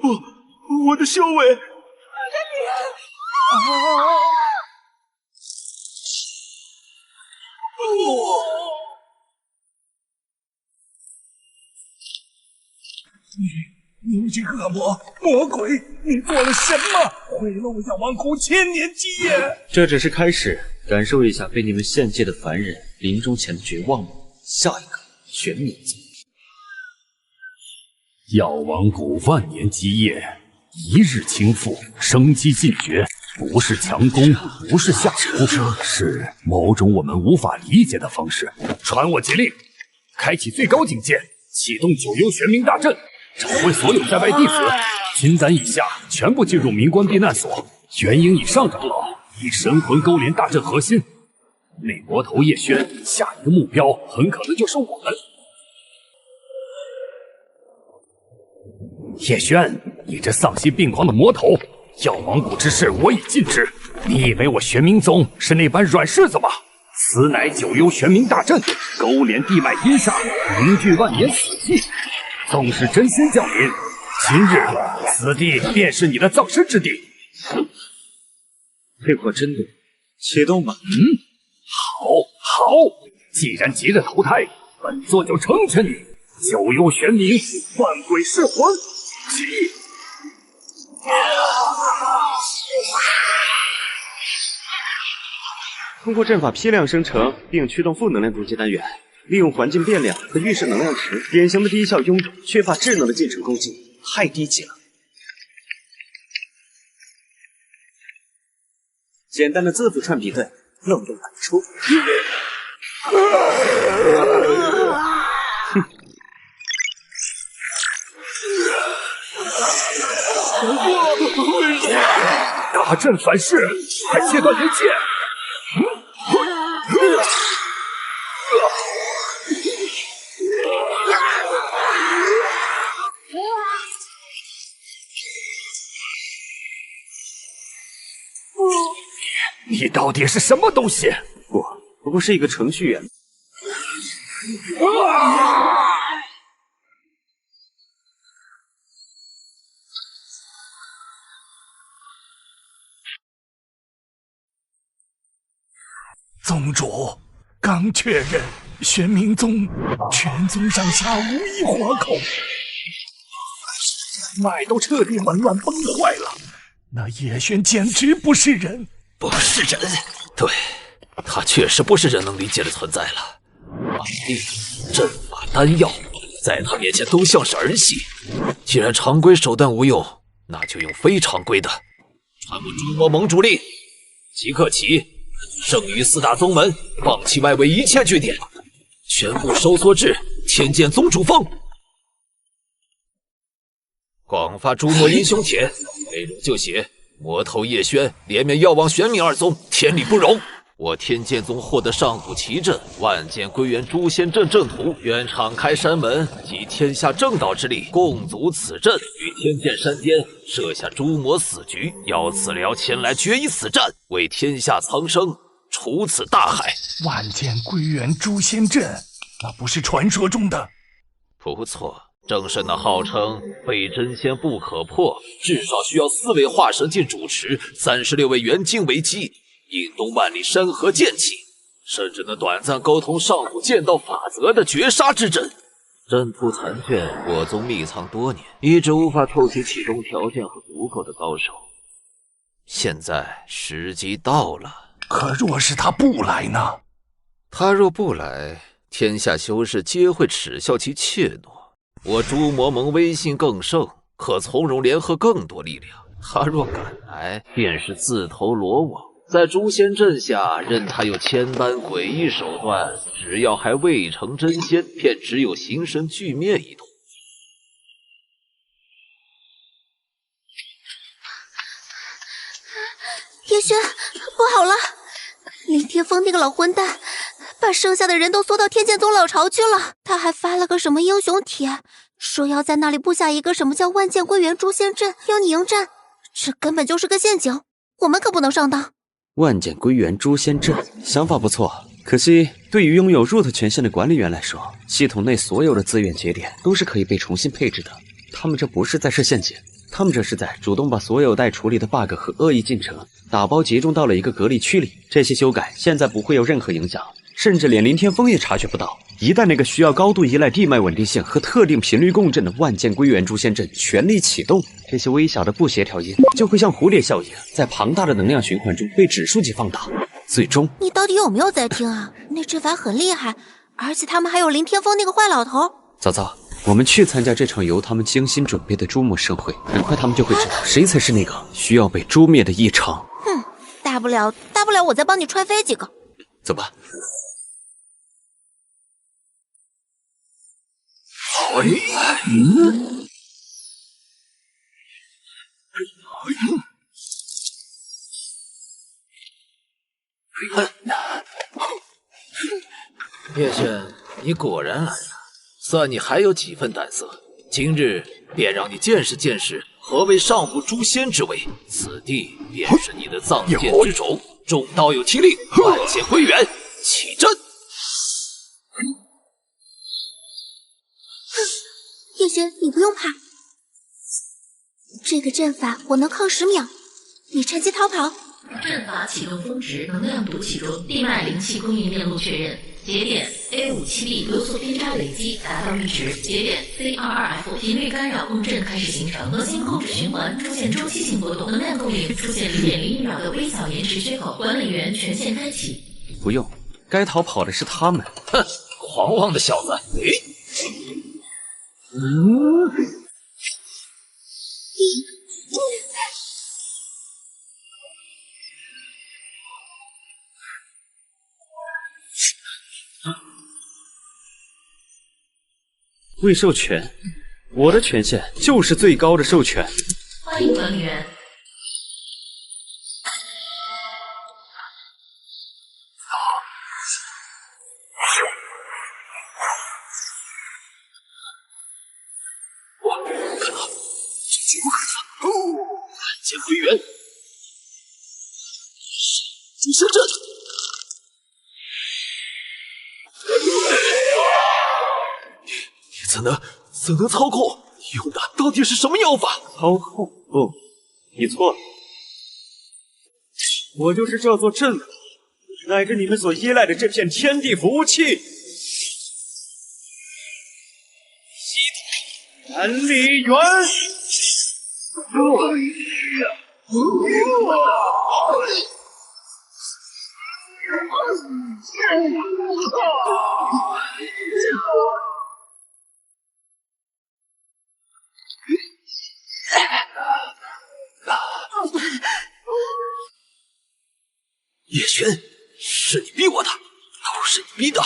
不，我的修为！你这恶魔魔鬼，你做了什么？毁了我药王谷千年基业！这只是开始，感受一下被你们献祭的凡人临终前的绝望吧。下一个，玄冥宗。药王谷万年基业，一日倾覆，生机尽绝，不是强攻，不是下毒，是某种我们无法理解的方式。传我节令，开启最高境界，启动九幽玄冥大阵，召回所有在外弟子，金丹以下全部进入冥关避难所，元婴以上长老以神魂勾连大阵核心。那魔头叶轩，下一个目标很可能就是我们。叶轩，你这丧心病狂的魔头！药王谷之事我已尽知，你以为我玄冥宗是那般软柿子吗？此乃九幽玄冥大阵，勾连地脉阴煞，凝聚万年死气。纵使真仙降临，今日此地便是你的葬身之地。配合真多，启动吧。好，既然急着投胎，本座就成全你。九幽玄冥，万鬼噬魂，起！通过阵法批量生成并驱动负能量攻击单元，利用环境变量和预设能量池，典型的低效臃肿、缺乏智能的进程攻击，太低级了。简单的字符串比对，漏洞百出。大阵反噬，还切断连接。你到底是什么东西？我不过是一个程序员。宗主，刚确认，玄冥宗全宗上下无一活口，脉都彻底紊乱崩坏了。那叶轩简直不是人，不是人。对，他确实不是人能理解的存在了。法力、阵法、丹药，在他面前都像是儿戏。既然常规手段无用，那就用非常规的。传我诸魔盟主令，即刻起！剩余4大宗门放弃外围一切据点，全部收缩至天剑宗主峰。广发诸魔英雄帖，内容就写魔头叶轩连绵要往玄冥2宗，天理不容。我天剑宗获得上古奇阵万剑归元诛仙阵阵图，愿敞开山门，集天下正道之力，共组此阵，于天剑山巅设下诸魔死局，邀此僚前来决一死战，为天下苍生除此大害。万剑归元诛仙阵，那不是传说中的？不错，正是那号称非真仙不可破，至少需要4位化神境主持，36位元境为基，引动万里山河剑气，甚至能短暂沟通上古剑道法则的绝杀之阵。阵图残卷，我宗密藏多年，一直无法凑齐启动条件和足够的高手。现在时机到了。可若是他不来呢？他若不来，天下修士皆会耻笑其怯懦。我诸魔盟威信更盛，可从容联合更多力量。他若敢来，便是自投罗网。在诛仙阵下，任他有千般诡异手段，只要还未成真仙，便只有形神俱灭一途。叶轩，不好了！林天风那个老混蛋，把剩下的人都缩到天剑宗老巢去了。他还发了个什么英雄帖，说要在那里布下一个什么叫万剑归元诛仙阵，要你迎战。这根本就是个陷阱，我们可不能上当。万剑归元诛仙阵，想法不错，可惜对于拥有 root 权限的管理员来说，系统内所有的资源节点都是可以被重新配置的。他们这不是在设陷阱，他们这是在主动把所有待处理的 bug 和恶意进程打包集中到了一个隔离区里。这些修改现在不会有任何影响，甚至连林天风也察觉不到。一旦那个需要高度依赖地脉稳定性和特定频率共振的万剑归元诛仙阵全力启动，这些微小的不协调音就会像蝴蝶效应，在庞大的能量循环中被指数级放大，最终……你到底有没有在听啊？那阵法很厉害，而且他们还有林天风那个坏老头。早早，我们去参加这场由他们精心准备的诛魔盛会，很快他们就会知道谁才是那个需要被诛灭的异常。哼，大不了我再帮你踹飞几个。走吧。叶轩，你果然来了，算你还有几分胆色。今日便让你见识见识何为上古诛仙之威。此地便是你的藏剑之种。众道友听令，万剑归元，起阵。叶轩，你不用怕，这个阵法我能抗10秒，你趁机逃跑。阵法启动峰值，能量读启中，地脉灵气供应链路确认。节点 A57B 流速偏差累积达到阈值。节点 C22F 频率干扰共振开始形成，核心控制循环出现周期性波动，能量供应出现0.01秒的微小延迟缺口，管理员权限开启。不用，该逃跑的是他们。哼，狂妄的小子！未授权，我的权限就是最高的授权。欢迎管理员。我看好，这局不可测。万剑归元，诛仙。怎能操控？用的到底是什么妖法？操控？不，你错了。我就是这座镇河，乃至你们所依赖的这片天地服务器。南离园。叶璇，是你逼我的，都是你逼的。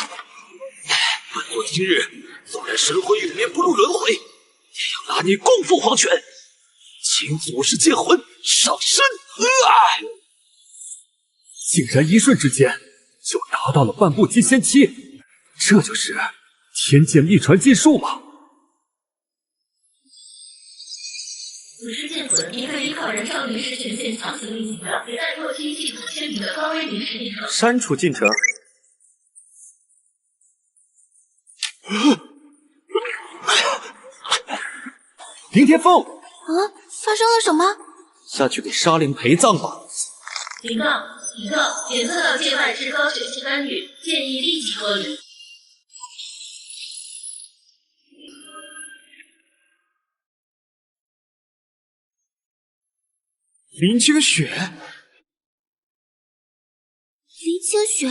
本座今日纵然神魂永眠不入轮回，也要拉你共赴黄泉，请祖师剑魂上身！竟然一瞬之间就达到了半步极仙期，这就是天剑秘传技术吗？祖师剑魂，一个依靠燃烧灵石权限强行运行的，但弱听系统签名的高危灵石进程。删除进程。林天凤，发生了什么？下去给沙灵陪葬吧。警告！检测到界外之高血气干预，建议立即脱离。林清雪，林清雪，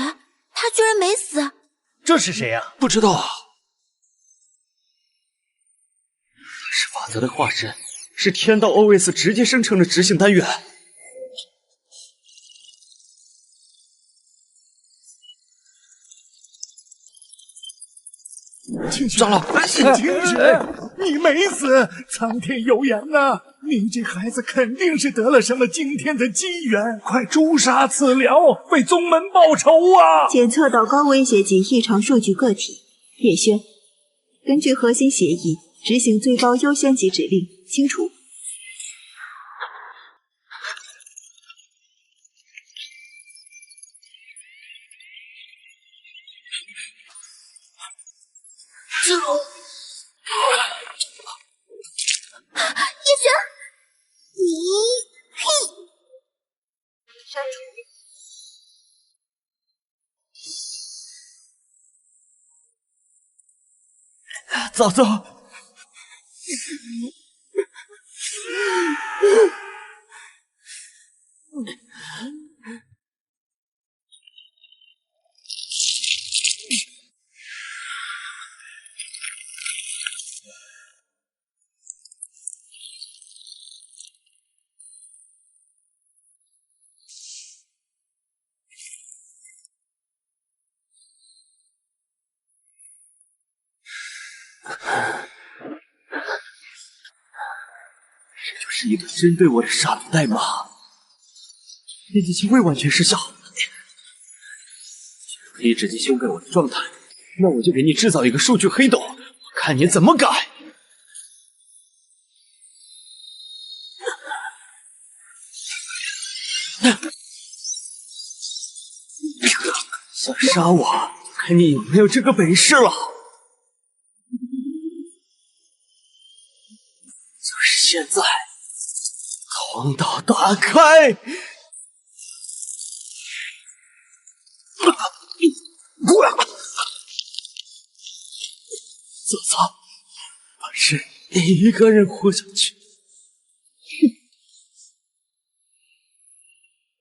她居然没死！这是谁啊？不知道啊。是法则的化身，是天道 OS 直接生成的执行单元。长老，清雪，你没死，苍天有眼呐！你这孩子肯定是得了什么惊天的机缘，快诛杀此僚，为宗门报仇啊！检测到高威胁级异常数据个体，叶轩，根据核心协议执行最高优先级指令，清除。叶璇，删除。早走。这就是一个针对我的杀毒代码，编辑器未完全失效。既然可以直接修改我的状态，那我就给你制造一个数据黑洞，我看你怎么改。想杀我，看你有没有这个本事了。就是现在，通道打开！走，不是你一个人活下去。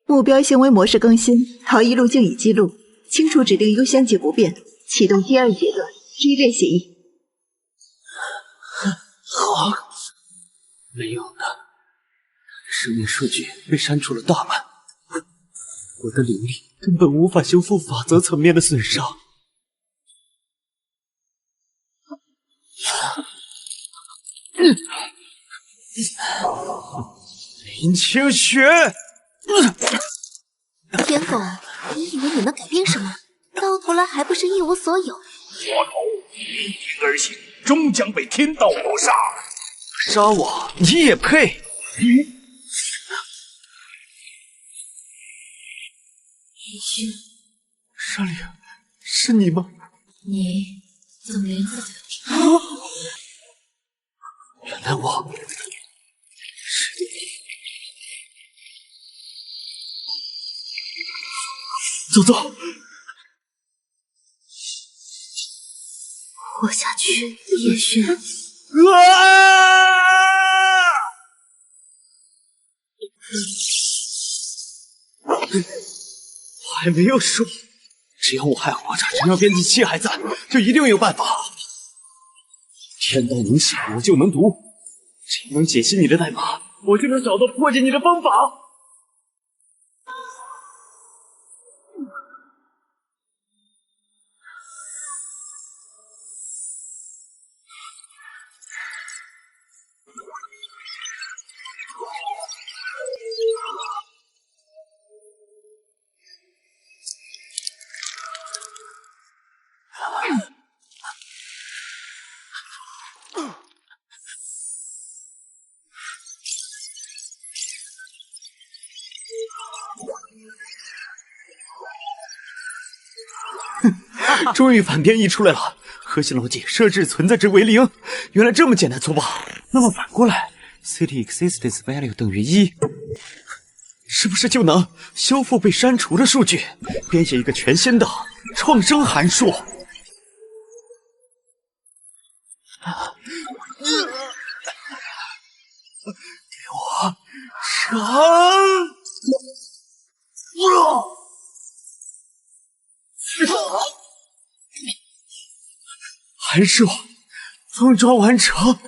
目标行为模式更新，逃逸路径已记录，清除指令优先级不变，启动第2阶段追猎协议。好，没用的，生命数据被删除了大半，我的灵力根本无法修复法则层面的损伤。林清雪，天狗，你以为你能改变什么？到头来还不是一无所有。魔头逆天而行，终将被天道所杀。杀我你也配？叶轩，沙灵，是你吗？你怎么连自己都听？难我。走走，活下去，叶轩。我还没有输，只要我还活着，只要编辑器还在，就一定有办法。天道能写，我就能读；只要能解析你的代码，我就能找到破解你的方法。终于反编译出来了，核心逻辑设置存在值为0，原来这么简单粗暴。那么反过来 ，city existence value 等于1，是不是就能修复被删除的数据，编写一个全新的创生函数？给我上！函数封装完成。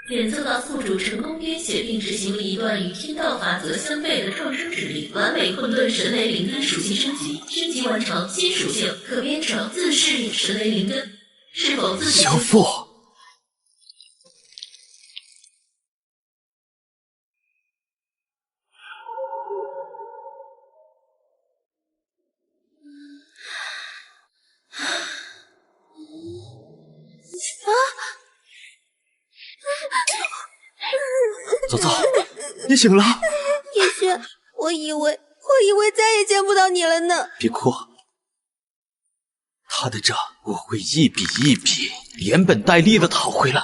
检测到宿主成功编写并执行了一段与天道法则相悖的创生指令，完美混沌神雷灵根属性升级，升级完成，新属性可编成自适应神雷灵根，是否自己修复？走走，你醒了。叶轩，我以为再也见不到你了呢。别哭，他的账我会一笔一笔连本带利的讨回来。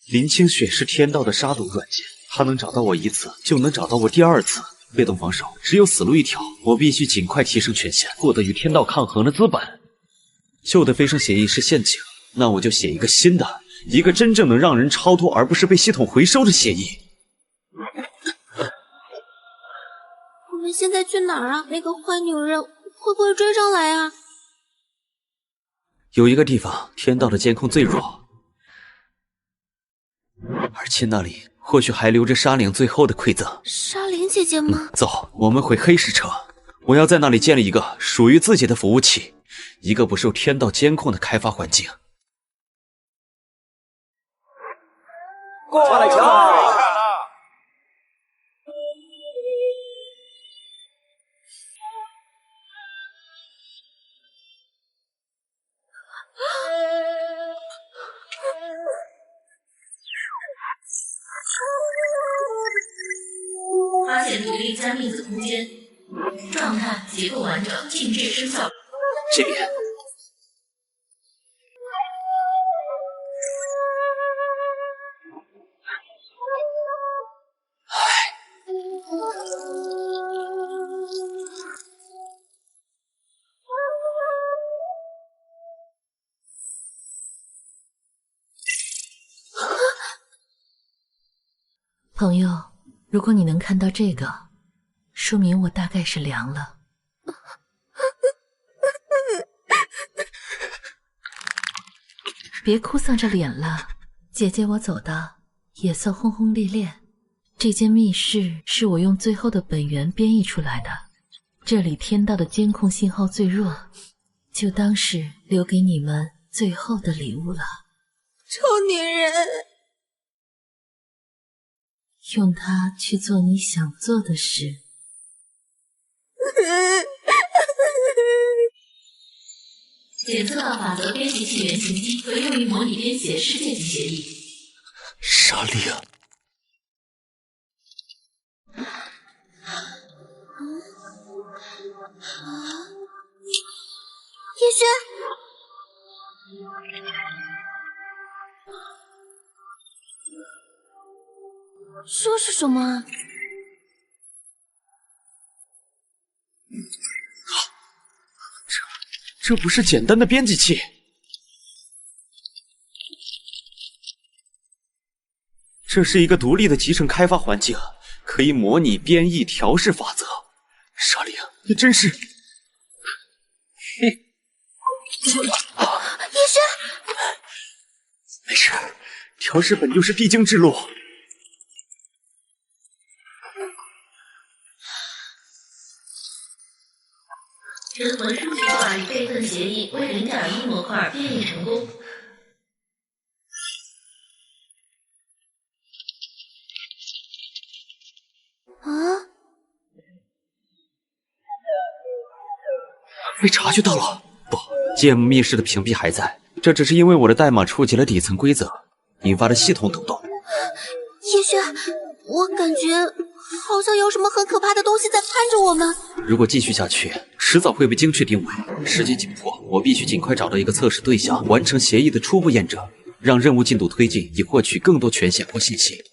林清雪是天道的杀毒软件，他能找到我一次，就能找到我第二次。被动防守只有死路一条，我必须尽快提升权限，获得与天道抗衡的资本。旧的飞升协议是陷阱，那我就写一个新的。一个真正能让人超脱而不是被系统回收的协议。我们现在去哪儿啊？那个坏女人会不会追上来啊？有一个地方天道的监控最弱，而且那里或许还留着沙灵最后的馈赠。沙灵姐姐吗？走，我们回黑石城，我要在那里建立一个属于自己的服务器，一个不受天道监控的开发环境。过来瞧！发现独立加密子空间，状态结构完整，禁制生效。这边。朋友，如果你能看到这个，说明我大概是凉了。别哭丧着脸了，姐姐我走的也算轰轰烈烈。这间密室是我用最后的本源编译出来的，这里天道的监控信号最弱，就当是留给你们最后的礼物了。臭女人！用它去做你想做的事。检测到法则编辑器原型机可用于模拟编写世界级协议。莎莉亚，叶轩，这是什么啊？这不是简单的编辑器，这是一个独立的集成开发环境，可以模拟编译调试法则。莎莉亚，你真是……叶轩，没事，调试本就是必经之路。神魂数据化与备份协议为0.1模块编译成功。啊！被察觉到了。不 ，GM 密室的屏蔽还在，这只是因为我的代码触及了底层规则，引发的系统抖动。叶轩，我感觉好像有什么很可怕的东西在看着我们。如果继续下去，迟早会被精确定位。时间紧迫，我必须尽快找到一个测试对象，完成协议的初步验证，让任务进度推进，以获取更多权限或信息。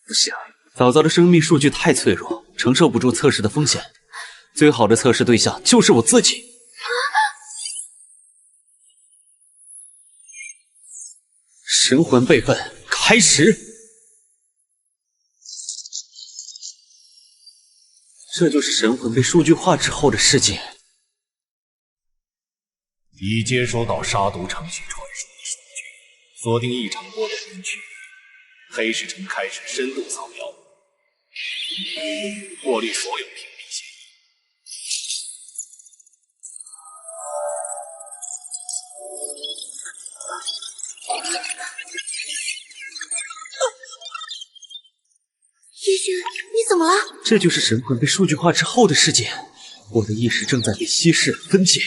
不行，早早的生命数据太脆弱，承受不住测试的风险。最好的测试对象就是我自己。神魂备份开始。这就是神魂被数据化之后的世界。已接收到杀毒程序传输的数据，锁定异常波动人群。黑石城开始深度扫描，过滤所有屏蔽协议。叶轩，你怎么了？这就是神魂被数据化之后的世界。我的意识正在被稀释分解，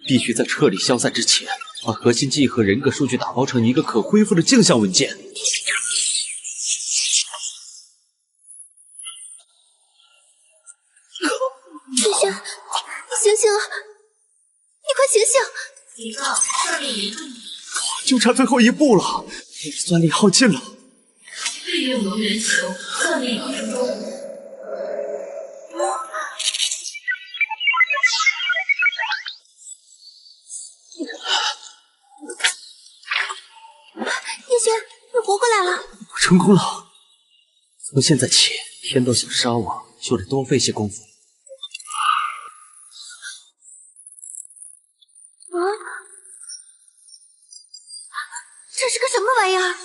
必须在彻底消散之前，把核心记忆和人格数据打包成一个可恢复的镜像文件。叶轩，你醒醒啊！你快醒醒！警告，算力已注意。就差最后一步了，算力耗尽了。利用龙源球，算力移除中。叶轩，你活过来了！我成功了。从现在起，天道想杀我，就得多费些功夫。啊！这是个什么玩意儿？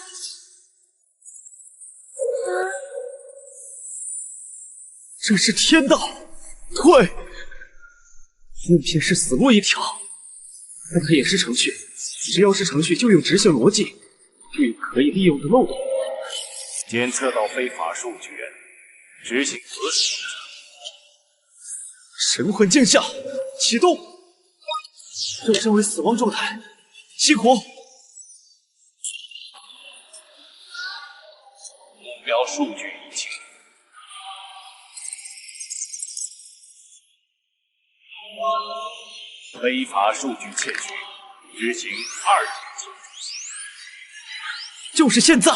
这是天道，退！分片是死路一条，但它也是程序，只要是程序就有执行逻辑，就有可以利用的漏洞。检测到非法数据源，执行核实。神魂镜像启动，转身为死亡状态，激活。目标数据已清。非法数据窃取，执行2级。就是现在！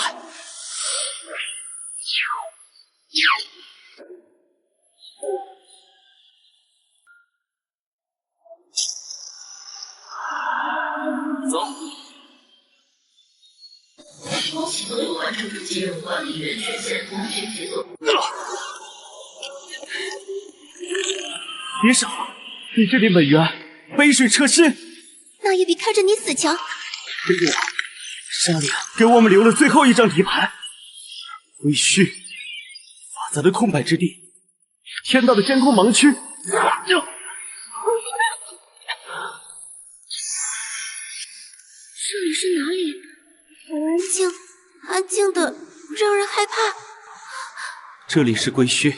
走。恭喜所有完成主机任务管理员权限同时解锁。别傻了，比这里稳远。杯水车薪，那也比看着你死强。给我，莎莉亚，给我们留了最后一张底盘。废墟，法则的空白之地，天道的真空盲区。这里是哪里？好安静，安静的让人害怕。这里是归墟，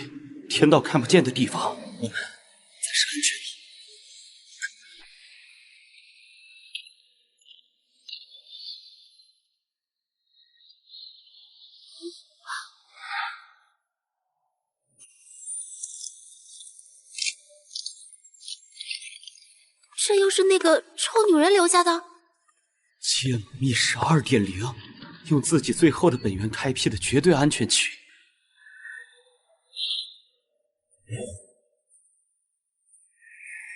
天道看不见的地方，我们才是安全的。这又是那个臭女人留下的。揭露密室2.0，用自己最后的本源开辟的绝对安全区。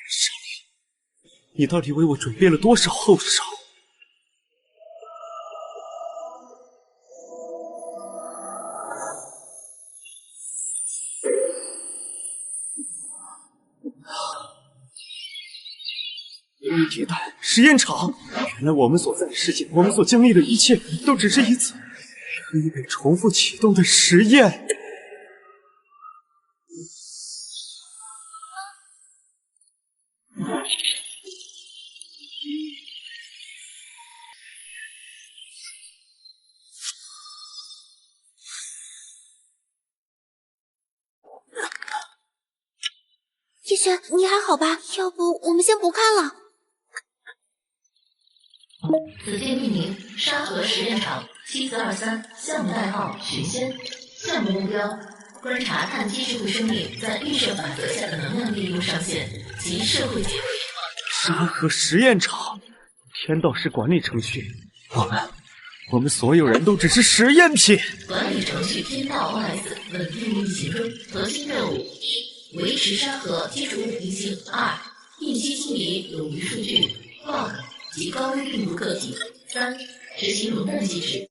少林，你到底为我准备了多少后手？迭代实验场，原来我们所在的世界，我们所经历的一切，都只是一次可以被重复启动的实验。叶璇，你还好吧？要不我们先不看了。此件命名沙河实验场7423，项目代号寻仙，项目目标观察碳基质部生命在预设法则下的能量利用上限及社会结构。沙河实验场，天道是管理程序，我们所有人都只是实验品。管理程序天道 OS 稳定运行中，核心任务1，维持沙河基础稳定性；2，定期清理冗余数据 bug。及高危病毒个体；3，执行熔断机制。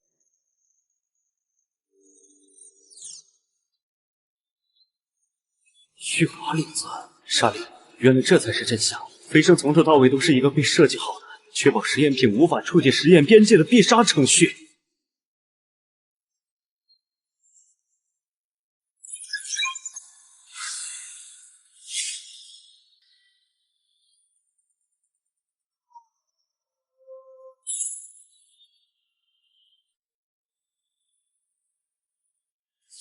虚华领子，沙林，原来这才是真相。飞升从头到尾都是一个被设计好的，确保实验品无法触及实验边界的必杀程序。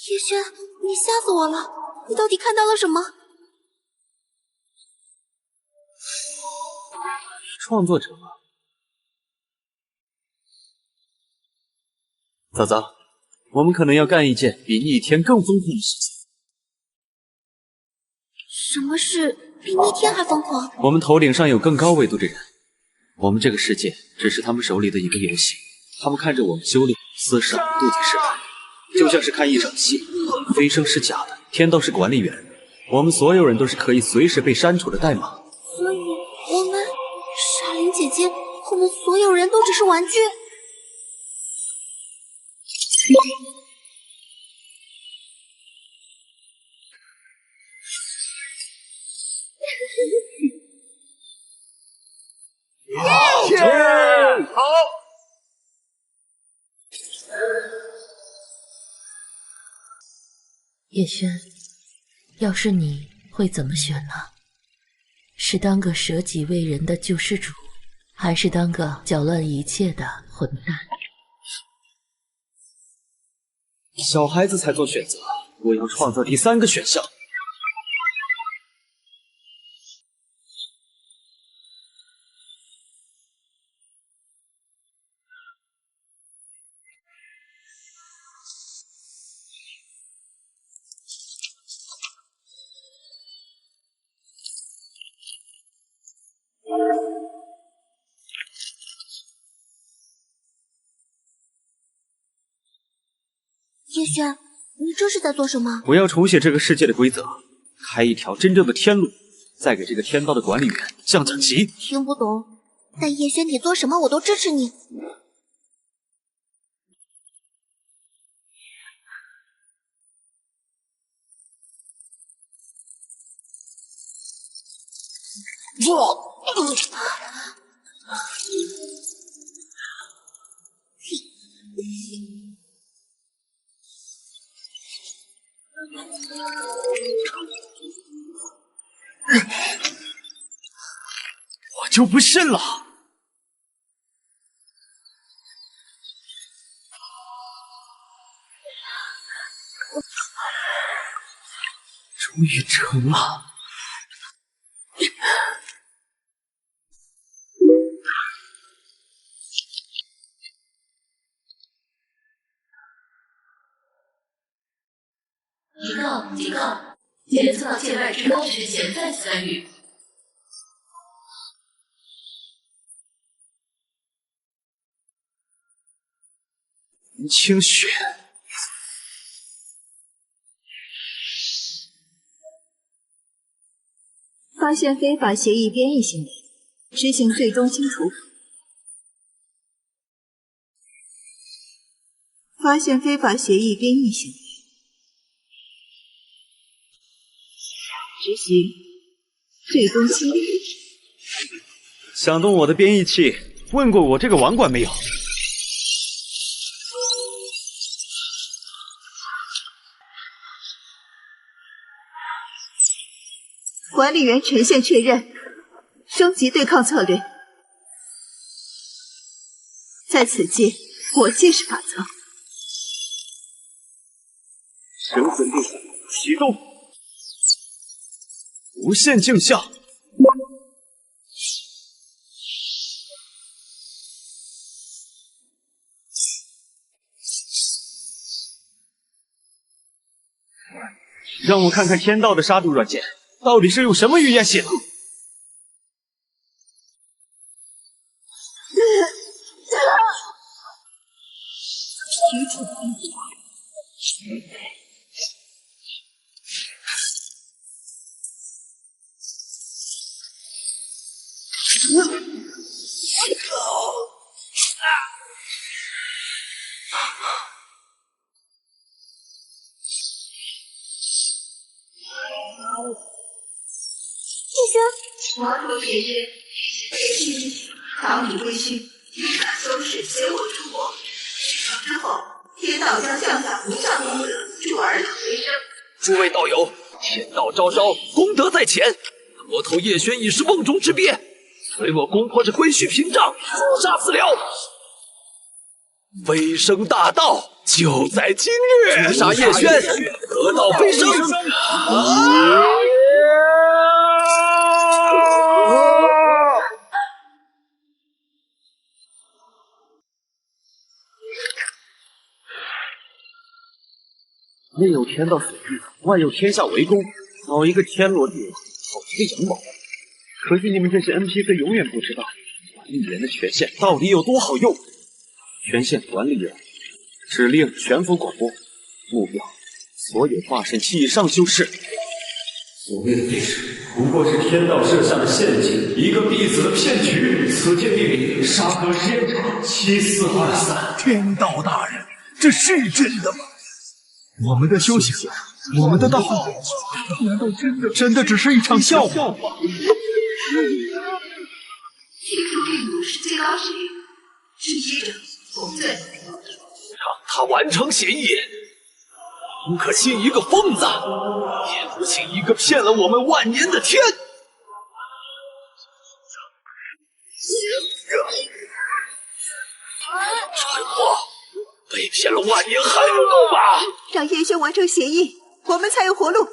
叶璇，你吓死我了！你到底看到了什么？创作者吗？早早，我们可能要干一件比逆天更疯狂的事情。什么事比逆天还疯狂？我们头顶上有更高维度的人，我们这个世界只是他们手里的一个游戏，他们看着我们修炼、厮杀、妒忌失败。就像是看一场戏，飞升是假的，天道是管理员，我们所有人都是可以随时被删除的代码。所以，我们沙林姐姐，我们所有人都只是玩具。好。叶轩，要是你会怎么选呢？是当个舍己为人的救世主，还是当个搅乱一切的混蛋？小孩子才做选择，我要创造第3个选项。叶轩，你这是在做什么？我要重写这个世界的规则，开一条真正的天路，再给这个天道的管理员降降级。听不懂，但叶轩你做什么我都支持你。我就不信了！终于成了。警告！检测到界外之光之潜在参与。林清雪，发现非法协议编译行为，执行最终清除。发现非法协议编译行为，执行最终清除。想动我的编译器，问过我这个网管没有？管理员权限确认，升级对抗策略。在此界，我界是法则。神魂力启动，无限镜像。让我看看天道的杀毒软件到底是用什么语言写的。王国铁军，当你归去，立马收拾邪火之火。之后，天道将降下无上功德，助儿童为生。诸位道友，天道昭昭，功德在前。魔头叶轩已是瓮中之鳖，随我攻破这归墟屏障，诛杀死了。飞升大道就在今日，诛杀叶轩，得道飞升。内有天道所欲，外有天下围攻，搞一个天罗地网，好一个羊毛！可惜你们这些 NPC 永远不知道管理员的权限到底有多好用。权限管理员，指令全服广播，目标所有化神期以上修士。所谓的对视，不过是天道设下的陷阱，一个必死的骗局。此界地理沙河实验场7423。天道大人，这是真的吗？我们的修行，我们的道，难道真的只是一场笑话吗？听说病毒是最高实力，是接着从最让他完成协议，不可信一个疯子，也不信一个骗了我们万年的天。蠢货，被骗了万年还不够吧？让叶轩完成协议，我们才有活路。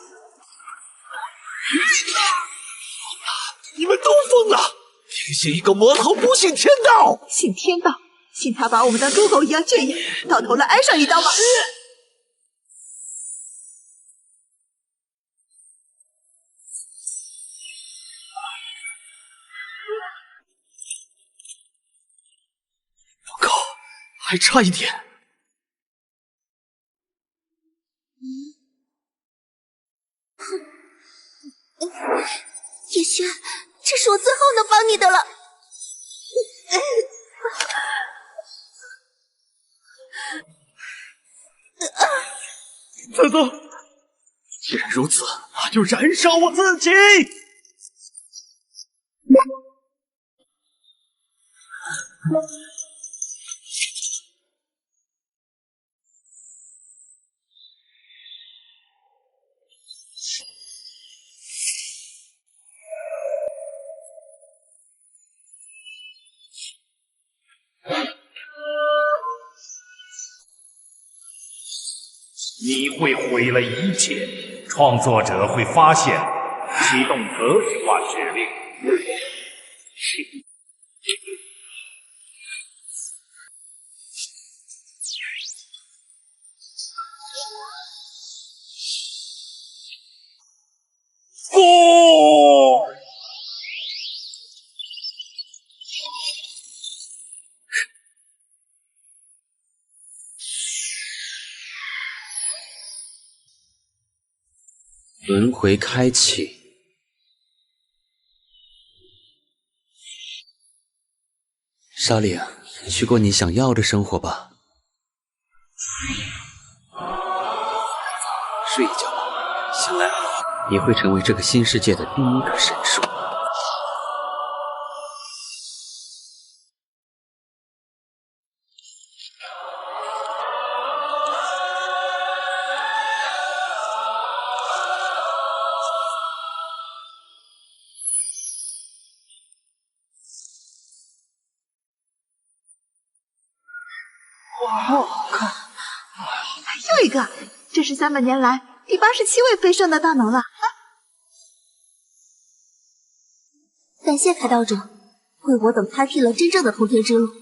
你们都疯了！凭信一个魔头不信天道？信天道，信他把我们当猪狗一样圈养，到头来挨上一刀吧！不够，还差一点。叶轩，这是我最后能帮你的了。子宗，既然如此，那就燃烧我自己！你会毁了一切，创作者会发现启动格式化指令。不！轮回开启。沙岭，去过你想要的生活吧。睡一觉吧，醒来后你会成为这个新世界的第一个神兽。哇，好看！又一个，这是300年来第87位飞升的大能了。感谢开道者，为我等开辟了真正的通天之路。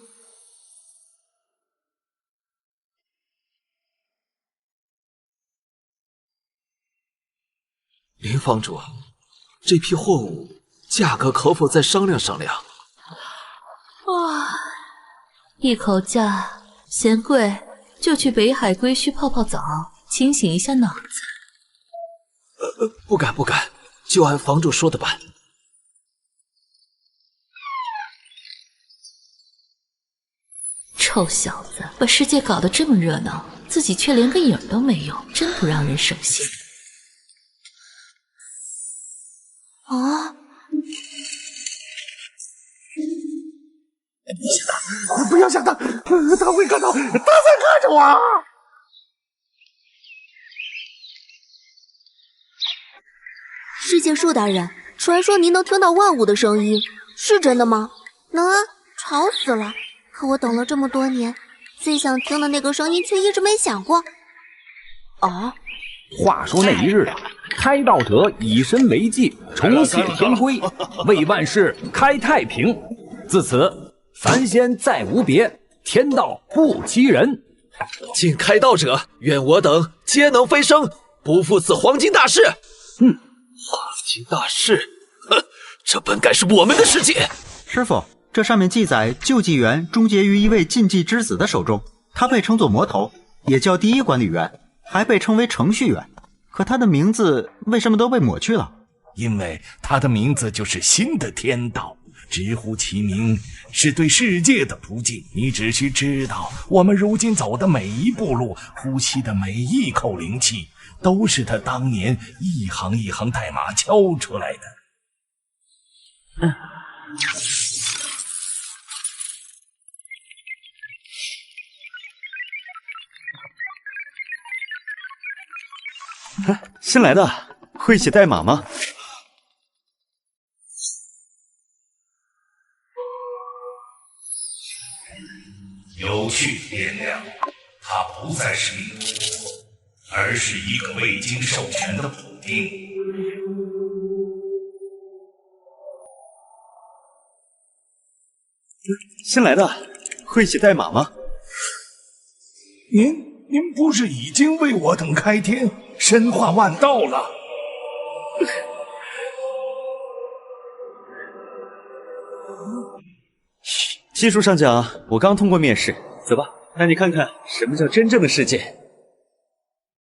林房主，这批货物价格可否再商量商量？哇，一口价嫌贵，就去北海归墟泡泡澡，清醒一下脑子。不敢，就按房主说的办。臭小子，把世界搞得这么热闹，自己却连个影都没有，真不让人省心。啊！不要想他，他会看到，他在看着我。世界树大人，传说您能听到万物的声音，是真的吗？能啊，吵死了！可我等了这么多年，最想听的那个声音却一直没响过。啊！话说那一日啊，开道者以身为祭，重现天规，为万世开太平。自此，凡仙再无别，天道不欺人。敬开道者，愿我等皆能飞升，不负此黄金大事。黄金大事，哼，这本该是我们的世界。师傅，这上面记载，救济员终结于一位禁忌之子的手中，他被称作魔头，也叫第一管理员，还被称为程序员。可他的名字为什么都被抹去了？因为他的名字就是新的天道，直呼其名是对世界的不敬。你只需知道，我们如今走的每一步路，呼吸的每一口灵气，都是他当年一行一行代码敲出来的。新来的，会写代码吗？有趣点亮，它不再是名图，而是一个未经授权的补丁。新来的，会写代码吗？您不是已经为我等开天，神化万道了？技术上讲，我刚通过面试，走吧，带你看看什么叫真正的世界。